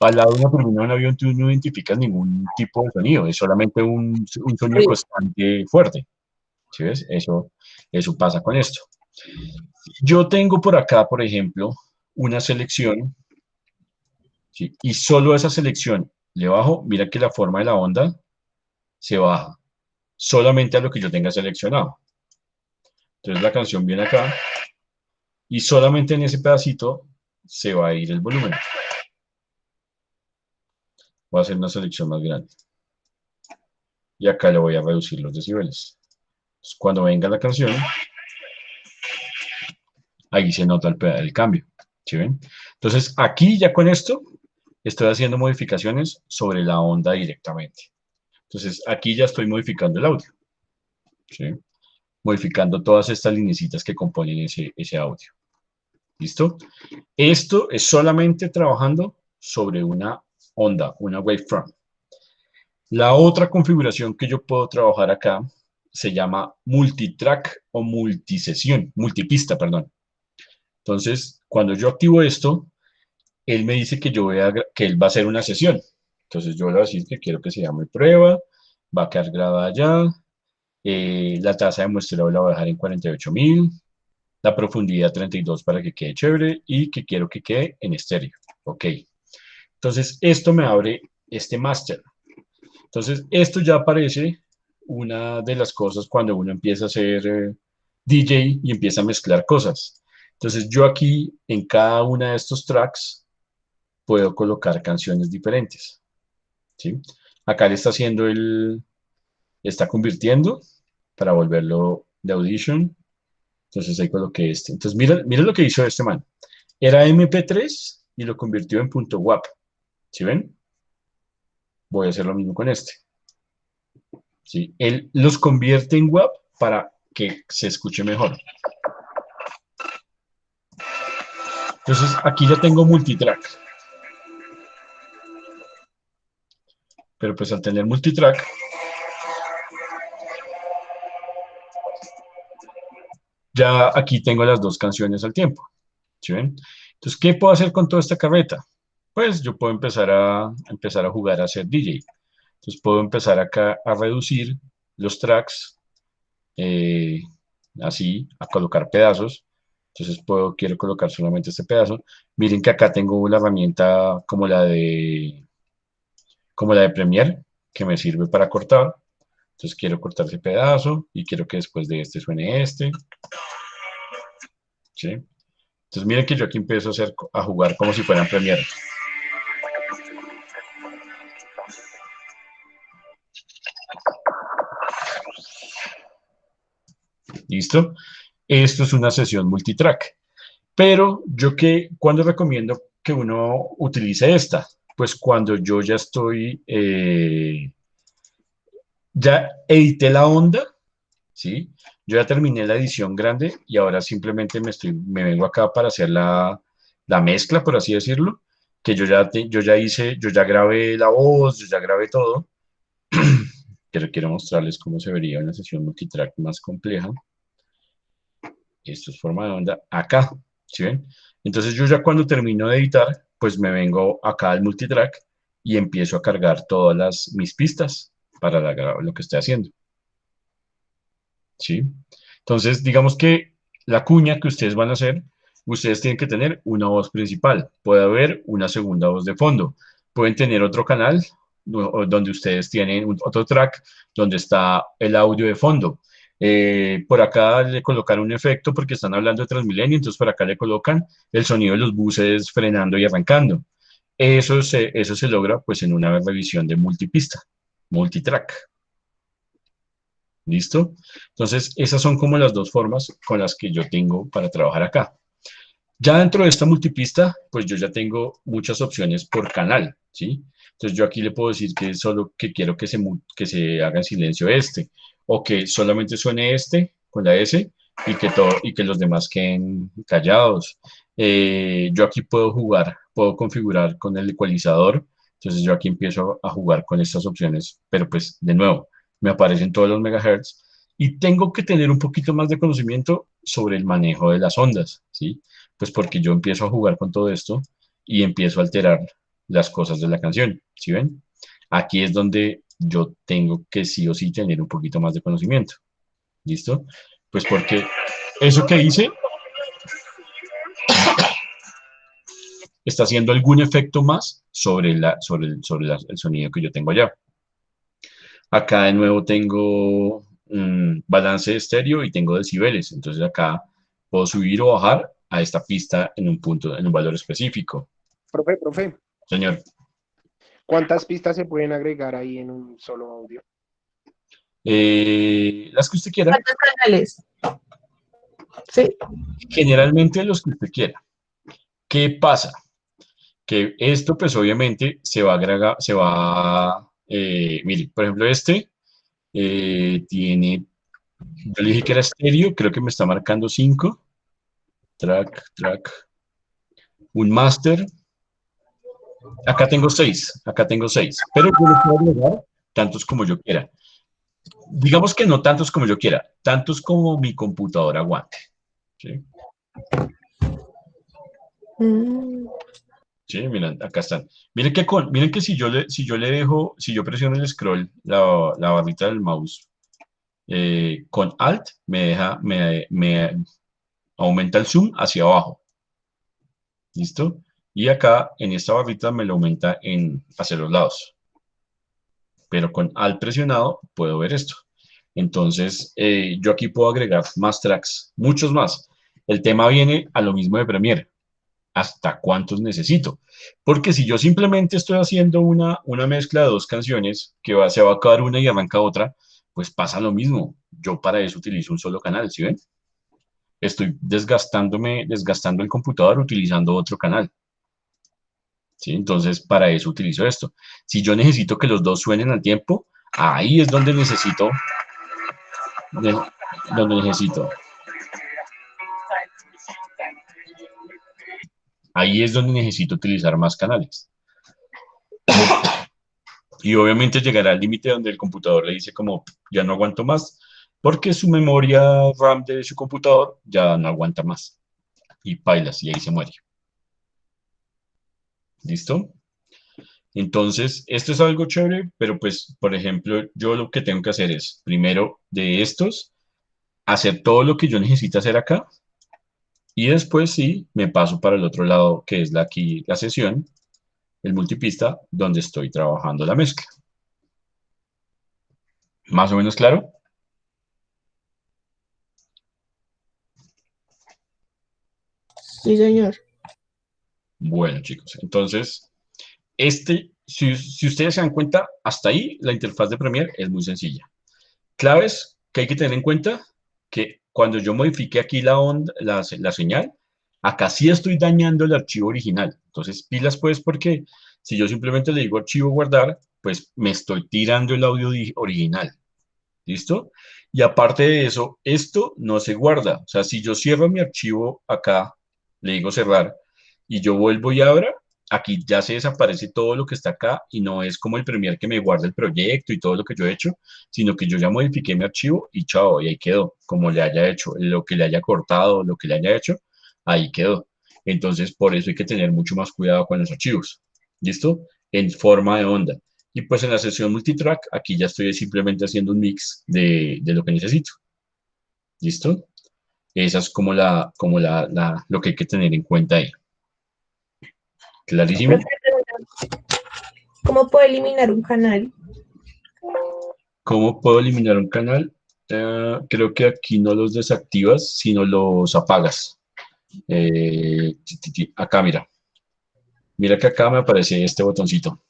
al lado de una turbina de un avión tú no identificas ningún tipo de sonido, es solamente un sonido
ruido.
constante fuerte. ¿Sí ves? Eso pasa con esto. Yo tengo por acá, por ejemplo, una selección, ¿sí? Y solo a esa selección le bajo, mira que la forma de la onda se baja, solamente a lo que yo tenga seleccionado. Entonces la canción viene acá y solamente en ese pedacito se va a ir el volumen. Voy a hacer una selección más grande. Y acá le voy a reducir los decibeles. Entonces, cuando venga la canción, ahí se nota el cambio. ¿Sí ven? Entonces, aquí ya con esto estoy haciendo modificaciones sobre la onda directamente. Entonces, aquí ya estoy modificando el audio. ¿Sí? Modificando todas estas linecitas que componen ese audio. ¿Listo? Esto es solamente trabajando sobre una onda, una waveform. La otra configuración que yo puedo trabajar acá se llama multitrack o multisesión, multipista, perdón. Entonces, cuando yo activo esto, él me dice que que él va a hacer una sesión. Entonces yo le voy a decir que quiero que se llame prueba, va a quedar grabada allá, la tasa de muestreo la voy a dejar en 48.000, la profundidad 32 para que quede chévere y que quiero que quede en estéreo. Ok. Entonces esto me abre este master. Entonces esto ya aparece una de las cosas cuando uno empieza a ser DJ y empieza a mezclar cosas. Entonces yo aquí en cada una de estos tracks puedo colocar canciones diferentes. ¿Sí? Acá le está haciendo está convirtiendo para volverlo de Audition. Entonces ahí coloqué este. Entonces mira lo que hizo este man. Era MP3 y lo convirtió en .wav. ¿Sí ven? Voy a hacer lo mismo con este. ¿Sí? Él los convierte en WAV para que se escuche mejor. Entonces aquí ya tengo multitrack. Pero pues al tener multitrack, ya aquí tengo las dos canciones al tiempo. ¿Sí ven? Entonces, ¿qué puedo hacer con toda esta carreta? Pues yo puedo empezar a jugar a ser DJ. Entonces puedo empezar acá a reducir los tracks, así, a colocar pedazos. Entonces quiero colocar solamente este pedazo. Miren que acá tengo la herramienta como la de Premiere, que me sirve para cortar. Entonces quiero cortar ese pedazo y quiero que después de este suene este. ¿Sí? Entonces miren que yo aquí empiezo a jugar como si fuera en Premiere. ¿Listo? Esto es una sesión multitrack. Pero ¿cuándo recomiendo que uno utilice esta? Pues cuando yo ya ya edité la onda, ¿sí? Yo ya terminé la edición grande y ahora simplemente me vengo acá para hacer la mezcla, por así decirlo, que yo ya grabé la voz, yo ya grabé todo, pero quiero mostrarles cómo se vería una sesión multitrack más compleja. Esto es forma de onda acá, ¿sí ven? Entonces yo ya cuando termino de editar, pues me vengo acá al multitrack y empiezo a cargar todas mis pistas para lo que estoy haciendo. ¿Sí? Entonces, digamos que la cuña que ustedes van a hacer, ustedes tienen que tener una voz principal. Puede haber una segunda voz de fondo. Pueden tener otro canal donde ustedes tienen otro track donde está el audio de fondo. Por acá le colocan un efecto porque están hablando de Transmilenio, entonces por acá le colocan el sonido de los buses frenando y arrancando. Eso se logra pues en una revisión de multipista, multitrack. ¿Listo? Entonces, esas son como las dos formas con las que yo tengo para trabajar acá. Ya dentro de esta multipista, pues yo ya tengo muchas opciones por canal, ¿sí? Entonces yo aquí le puedo decir que solo que quiero que se haga en silencio este, o que solamente suene este con la S y que los demás queden callados. Yo aquí puedo configurar con el ecualizador, entonces yo aquí empiezo a jugar con estas opciones, pero pues de nuevo, me aparecen todos los megahertz y tengo que tener un poquito más de conocimiento sobre el manejo de las ondas, ¿sí? Pues porque yo empiezo a jugar con todo esto y empiezo a alterar las cosas de la canción, ¿sí ven? Aquí es donde yo tengo que sí o sí tener un poquito más de conocimiento, ¿listo? Pues porque eso que hice está haciendo algún efecto más sobre el sonido que yo tengo allá. Acá de nuevo tengo balance de estéreo y tengo decibeles, entonces acá puedo subir o bajar a esta pista en un valor específico.
Profe,
Señor.
¿cuántas pistas se pueden agregar ahí en un solo audio?
Las que usted quiera.
¿Cuántos canales? Sí.
Generalmente los que usted quiera. ¿Qué pasa? Que esto pues obviamente se va a agregar, mire, por ejemplo tiene, yo le dije que era estéreo, creo que me está marcando 5, track, un master, acá tengo 6, pero yo le puedo agregar tantos como yo quiera. Digamos que no tantos como yo quiera, tantos como mi computadora aguante. ¿Sí?
Mm,
Sí, miren, acá están. Miren que si yo le dejo, si yo presiono el scroll, la barrita del mouse, con Alt, me aumenta el zoom hacia abajo. ¿Listo? Y acá en esta barrita me lo aumenta hacia los lados. Pero con Alt presionado puedo ver esto. Entonces, yo aquí puedo agregar más tracks, muchos más. El tema viene a lo mismo de Premiere. ¿Hasta cuántos necesito? Porque si yo simplemente estoy haciendo una mezcla de dos canciones, se va a acabar una y arranca otra, pues pasa lo mismo. Yo para eso utilizo un solo canal, ¿sí ven? Estoy desgastando el computador utilizando otro canal, ¿sí? Entonces, para eso utilizo esto. Si yo necesito que los dos suenen al tiempo, ahí es de- donde necesito, ahí es donde necesito utilizar más canales. Y obviamente llegará al límite donde el computador le dice como, ya no aguanto más, porque su memoria RAM de su computador ya no aguanta más. Y pailas, y ahí se muere. ¿Listo? Entonces, esto es algo chévere, pero pues, por ejemplo, yo lo que tengo que hacer es, primero de estos, hacer todo lo que yo necesito hacer acá, y después sí, me paso para el otro lado, que es aquí la sesión, el multipista, donde estoy trabajando la mezcla. ¿Más o menos claro?
sí, señor.
Bueno, chicos, entonces, si ustedes se dan cuenta, hasta ahí la interfaz de Premiere es muy sencilla. Claves que hay que tener en cuenta, que cuando yo modifique aquí la onda, la señal, acá sí estoy dañando el archivo original. Entonces, pilas pues, porque si yo simplemente le digo archivo guardar, pues me estoy tirando el audio original. ¿Listo? Y aparte de eso, esto no se guarda. O sea, si yo cierro mi archivo acá, le digo cerrar, y yo vuelvo y abra, aquí ya se desaparece todo lo que está acá y no es como el Premiere que me guarda el proyecto y todo lo que yo he hecho, sino que yo ya modifiqué mi archivo y chao, y ahí quedó, como le haya hecho, lo que le haya cortado, lo que le haya hecho, ahí quedó. Entonces, por eso hay que tener mucho más cuidado con los archivos. ¿Listo? En forma de onda. Y pues en la sesión multitrack, aquí ya estoy simplemente haciendo un mix de lo que necesito. ¿Listo? Esa es lo que hay que tener en cuenta ahí. ¿Clarísimo?
Profe, ¿cómo puedo eliminar un canal?
¿Cómo puedo eliminar un canal? Creo que aquí no los desactivas, sino los apagas. Acá, mira. Mira que acá me aparece este botoncito.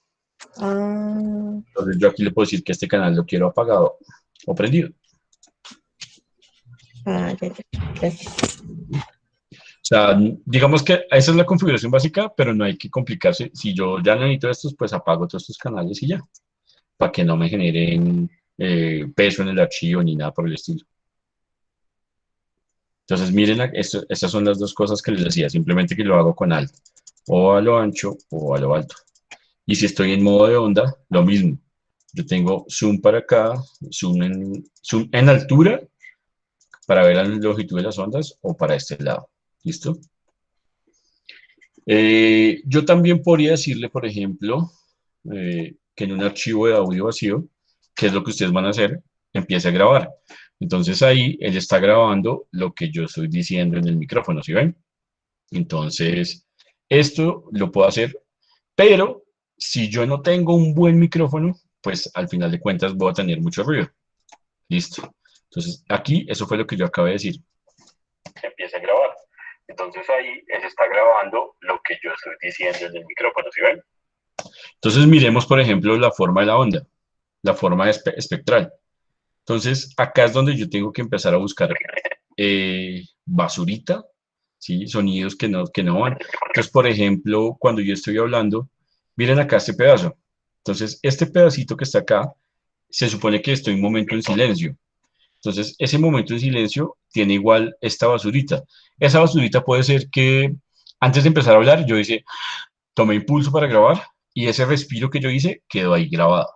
Ah,
Entonces yo aquí le puedo decir que este canal lo quiero apagado o prendido.
ya, gracias.
O sea, digamos que esa es la configuración básica, pero no hay que complicarse. Si yo ya necesito estos, pues apago todos estos canales y ya, para que no me generen peso en el archivo ni nada por el estilo. Entonces, miren, estas son las dos cosas que les decía, simplemente que lo hago con Alt, o a lo ancho o a lo alto. Y si estoy en modo de onda, lo mismo. Yo tengo zoom para acá, zoom en altura para ver la longitud de las ondas o para este lado. ¿Listo? Yo también podría decirle, por ejemplo, que en un archivo de audio vacío, que es lo que ustedes van a hacer, empiece a grabar. Entonces ahí él está grabando lo que yo estoy diciendo en el micrófono, ¿sí ven? Entonces, esto lo puedo hacer, pero si yo no tengo un buen micrófono, pues al final de cuentas voy a tener mucho ruido. Listo. Entonces, aquí, eso fue lo que yo acabé de decir. Empieza a grabar. Entonces ahí él está grabando lo que yo estoy diciendo en el micrófono, ¿sí ven? Entonces miremos, por ejemplo, la forma de la onda, la forma espectral. Entonces, acá es donde yo tengo que empezar a buscar basurita, ¿sí? Sonidos que no van. Entonces, por ejemplo, cuando yo estoy hablando, miren acá este pedazo. Entonces, este pedacito que está acá, se supone que estoy un momento en silencio. Entonces, ese momento en silencio tiene igual esta basurita. Esa basurita puede ser que antes de empezar a hablar, yo hice, tomé impulso para grabar y ese respiro que yo hice quedó ahí grabado.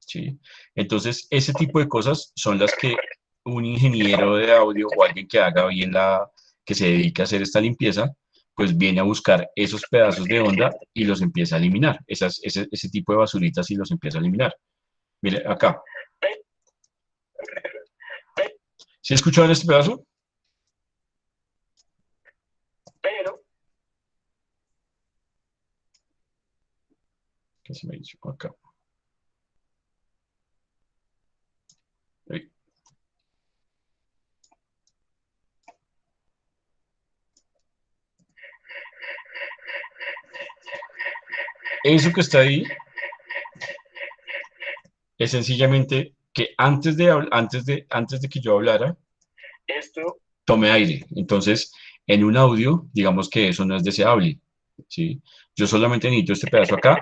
¿sí? Entonces, ese tipo de cosas son las que un ingeniero de audio o alguien que haga bien que se dedique a hacer esta limpieza, pues viene a buscar esos pedazos de onda y los empieza a eliminar, ese tipo de basuritas y los empieza a eliminar. Mire, acá. ¿Sí escucharon este pedazo? ¿Qué se me hizo acá? Ahí. Eso que está ahí es sencillamente que antes de que yo hablara, esto tome aire. Entonces, en un audio, digamos que eso no es deseable, ¿sí? Yo solamente necesito este pedazo acá,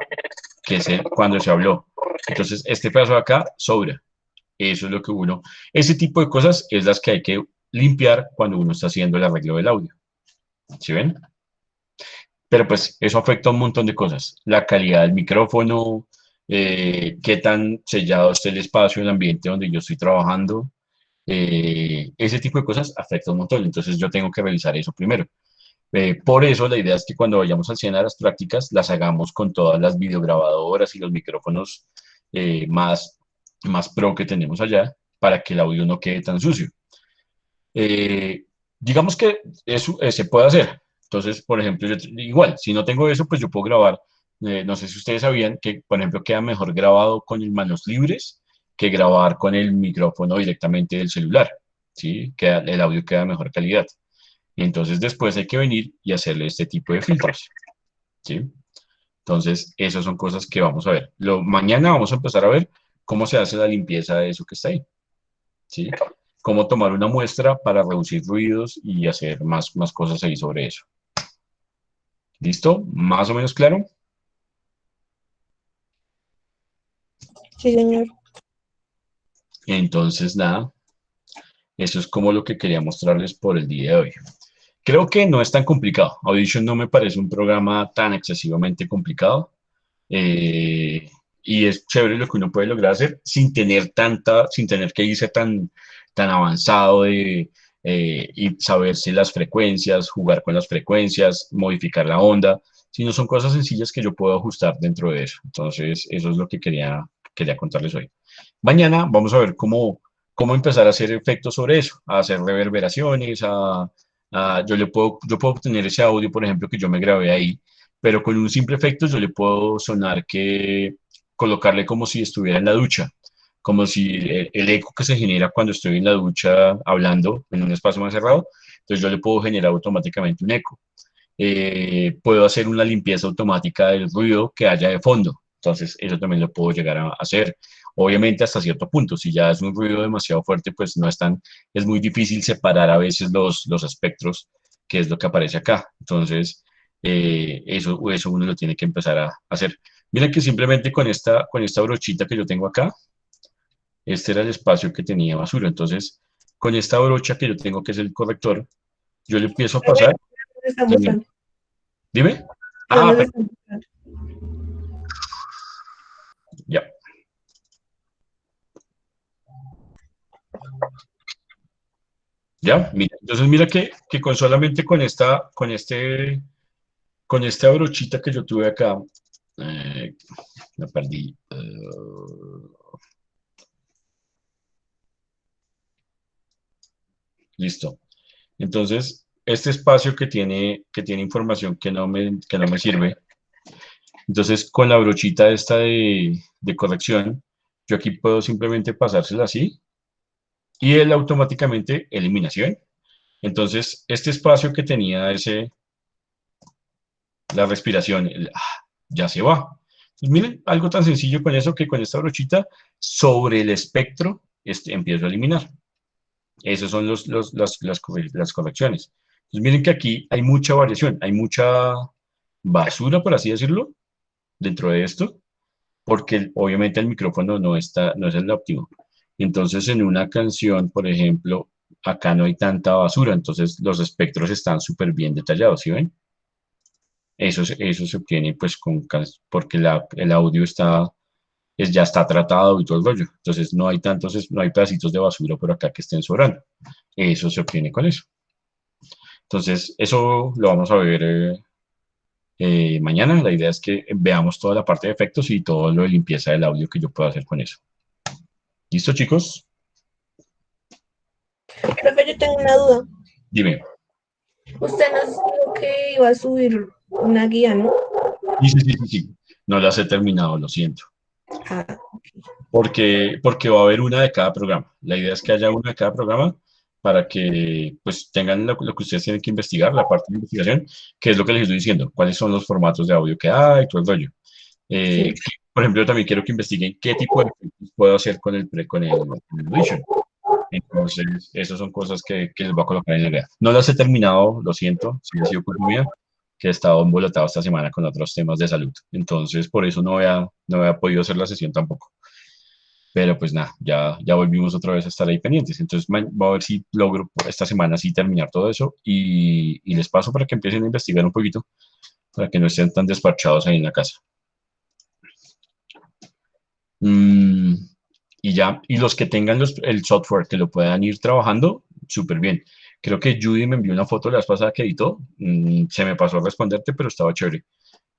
que es cuando se habló. Entonces, este pedazo de acá sobra. Eso es lo que ese tipo de cosas es las que hay que limpiar cuando uno está haciendo el arreglo del audio. ¿Sí ven? Pero pues eso afecta a un montón de cosas. La calidad del micrófono, qué tan sellado está el espacio, el ambiente donde yo estoy trabajando. Ese tipo de cosas afecta un montón. Entonces yo tengo que revisar eso primero. Por eso la idea es que cuando vayamos al CIEN a las prácticas, las hagamos con todas las videograbadoras y los micrófonos más pro que tenemos allá para que el audio no quede tan sucio. Digamos que eso se puede hacer. Entonces, por ejemplo, igual, si no tengo eso, pues yo puedo grabar. No sé si ustedes sabían que, por ejemplo, queda mejor grabado con el manos libres que grabar con el micrófono directamente del celular, ¿sí? El audio queda de mejor calidad. Y entonces después hay que venir y hacerle este tipo de filtros, ¿sí? Entonces, esas son cosas que vamos a ver. Mañana vamos a empezar a ver cómo se hace la limpieza de eso que está ahí, ¿sí? Cómo tomar una muestra para reducir ruidos y hacer más cosas ahí sobre eso. ¿Listo? ¿Más o menos claro?
Sí, señor.
Entonces, nada, eso es como lo que quería mostrarles por el día de hoy. Creo que no es tan complicado. Audition no me parece un programa tan excesivamente complicado. Y es chévere lo que uno puede lograr hacer sin tener que irse tan avanzado y saberse las frecuencias, jugar con las frecuencias, modificar la onda, sino son cosas sencillas que yo puedo ajustar dentro de eso. Entonces, eso es lo que quería contarles hoy. Mañana vamos a ver cómo empezar a hacer efectos sobre eso, a hacer reverberaciones, yo puedo obtener ese audio, por ejemplo, que yo me grabé ahí, pero con un simple efecto yo le puedo colocarle como si estuviera en la ducha, como si el eco que se genera cuando estoy en la ducha hablando en un espacio más cerrado, entonces yo le puedo generar automáticamente un eco. Puedo hacer una limpieza automática del ruido que haya de fondo, entonces eso también lo puedo llegar a hacer. Obviamente hasta cierto punto, si ya es un ruido demasiado fuerte, pues es muy difícil separar a veces los espectros, que es lo que aparece acá. Entonces, eso uno lo tiene que empezar a hacer. Mira que simplemente con esta brochita que yo tengo acá, este era el espacio que tenía basura. Entonces, con esta brocha que yo tengo, que es el corrector, yo le empiezo a pasar.
¿Dónde está mostrando?
Dime.
¿Dónde está mostrando?
Ya. Ya, mira. Entonces mira que solamente con esta brochita que yo tuve acá, la perdí. Listo. Entonces, este espacio que tiene información que no me sirve, entonces con la brochita esta de corrección, yo aquí puedo simplemente pasársela así y él automáticamente eliminación. Entonces, este espacio que tenía la respiración, ya se va. Pues miren, algo tan sencillo con eso que con esta brochita sobre el espectro empiezo a eliminar. Esas son las correcciones. Entonces miren que aquí hay mucha variación, hay mucha basura, por así decirlo, dentro de esto, porque obviamente el micrófono no es el óptimo. Entonces en una canción, por ejemplo, acá no hay tanta basura, entonces los espectros están súper bien detallados, ¿sí ven? Eso se obtiene pues porque el audio está ya está tratado y todo el rollo. Entonces no hay tantos, no hay pedacitos de basura por acá que estén sobrando. Eso se obtiene con eso. Entonces, eso lo vamos a ver mañana. La idea es que veamos toda la parte de efectos y todo lo de limpieza del audio que yo puedo hacer con eso. ¿Listo, chicos?
Profe, yo tengo una duda.
Dime.
Usted nos dijo que iba a subir una guía, ¿no?
Sí. No las he terminado, lo siento.
Ah,
Porque va a haber una de cada programa. La idea es que haya una de cada programa para que pues tengan lo que ustedes tienen que investigar, la parte de investigación, que es lo que les estoy diciendo, cuáles son los formatos de audio que hay, todo el rollo.
sí.
Por ejemplo, yo también quiero que investiguen qué tipo de efectos puedo hacer con el Audition. Entonces, esas son cosas que les voy a colocar en la idea. No las he terminado, lo siento, si ha sido culpa mía, que he estado embolatado esta semana con otros temas de salud. Entonces, por eso no había podido hacer la sesión tampoco. Pero pues nada, ya volvimos otra vez a estar ahí pendientes. Entonces, voy a ver si logro esta semana sí terminar todo eso y les paso para que empiecen a investigar un poquito, para que no estén tan despachados ahí en la casa. Mm, y ya, y los que tengan el software que lo puedan ir trabajando, súper bien. Creo que Judy me envió una foto la vez pasada que editó. Se me pasó a responderte, pero estaba chévere.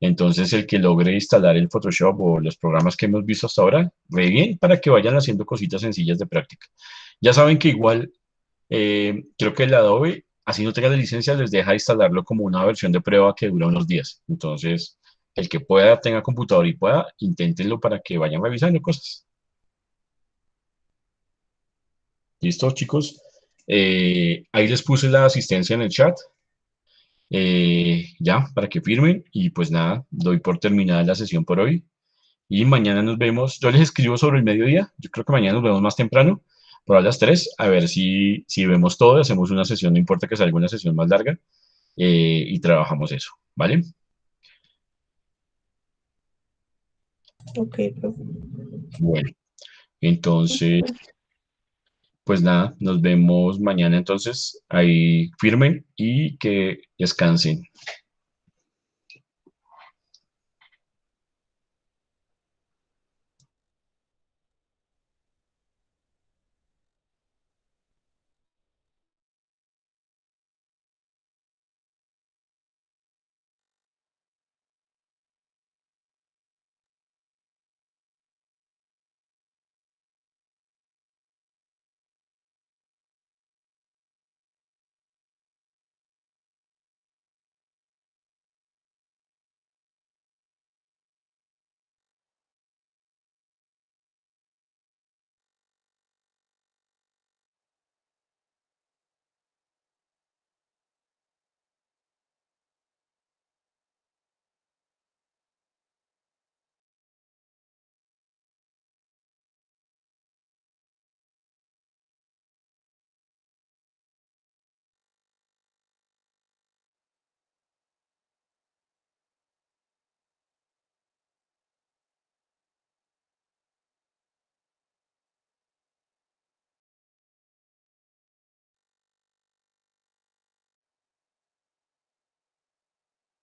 Entonces, el que logre instalar el Photoshop o los programas que hemos visto hasta ahora, re bien, para que vayan haciendo cositas sencillas de práctica. Ya saben que igual, creo que el Adobe, así no tenga la licencia, les deja instalarlo como una versión de prueba que dura unos días. Entonces, el que pueda, tenga computador y pueda, inténtenlo para que vayan revisando cosas. ¿Listo, chicos? Ahí les puse la asistencia en el chat. Ya, para que firmen. Y pues nada, doy por terminada la sesión por hoy. Y mañana nos vemos. Yo les escribo sobre el mediodía. Yo creo que mañana nos vemos más temprano, por a las 3, a ver si vemos todo. Hacemos una sesión, no importa que salga una sesión más larga. Y trabajamos eso, ¿vale?
Ok, profe.
Bueno, entonces, pues nada, nos vemos mañana entonces. Ahí firmen y que descansen.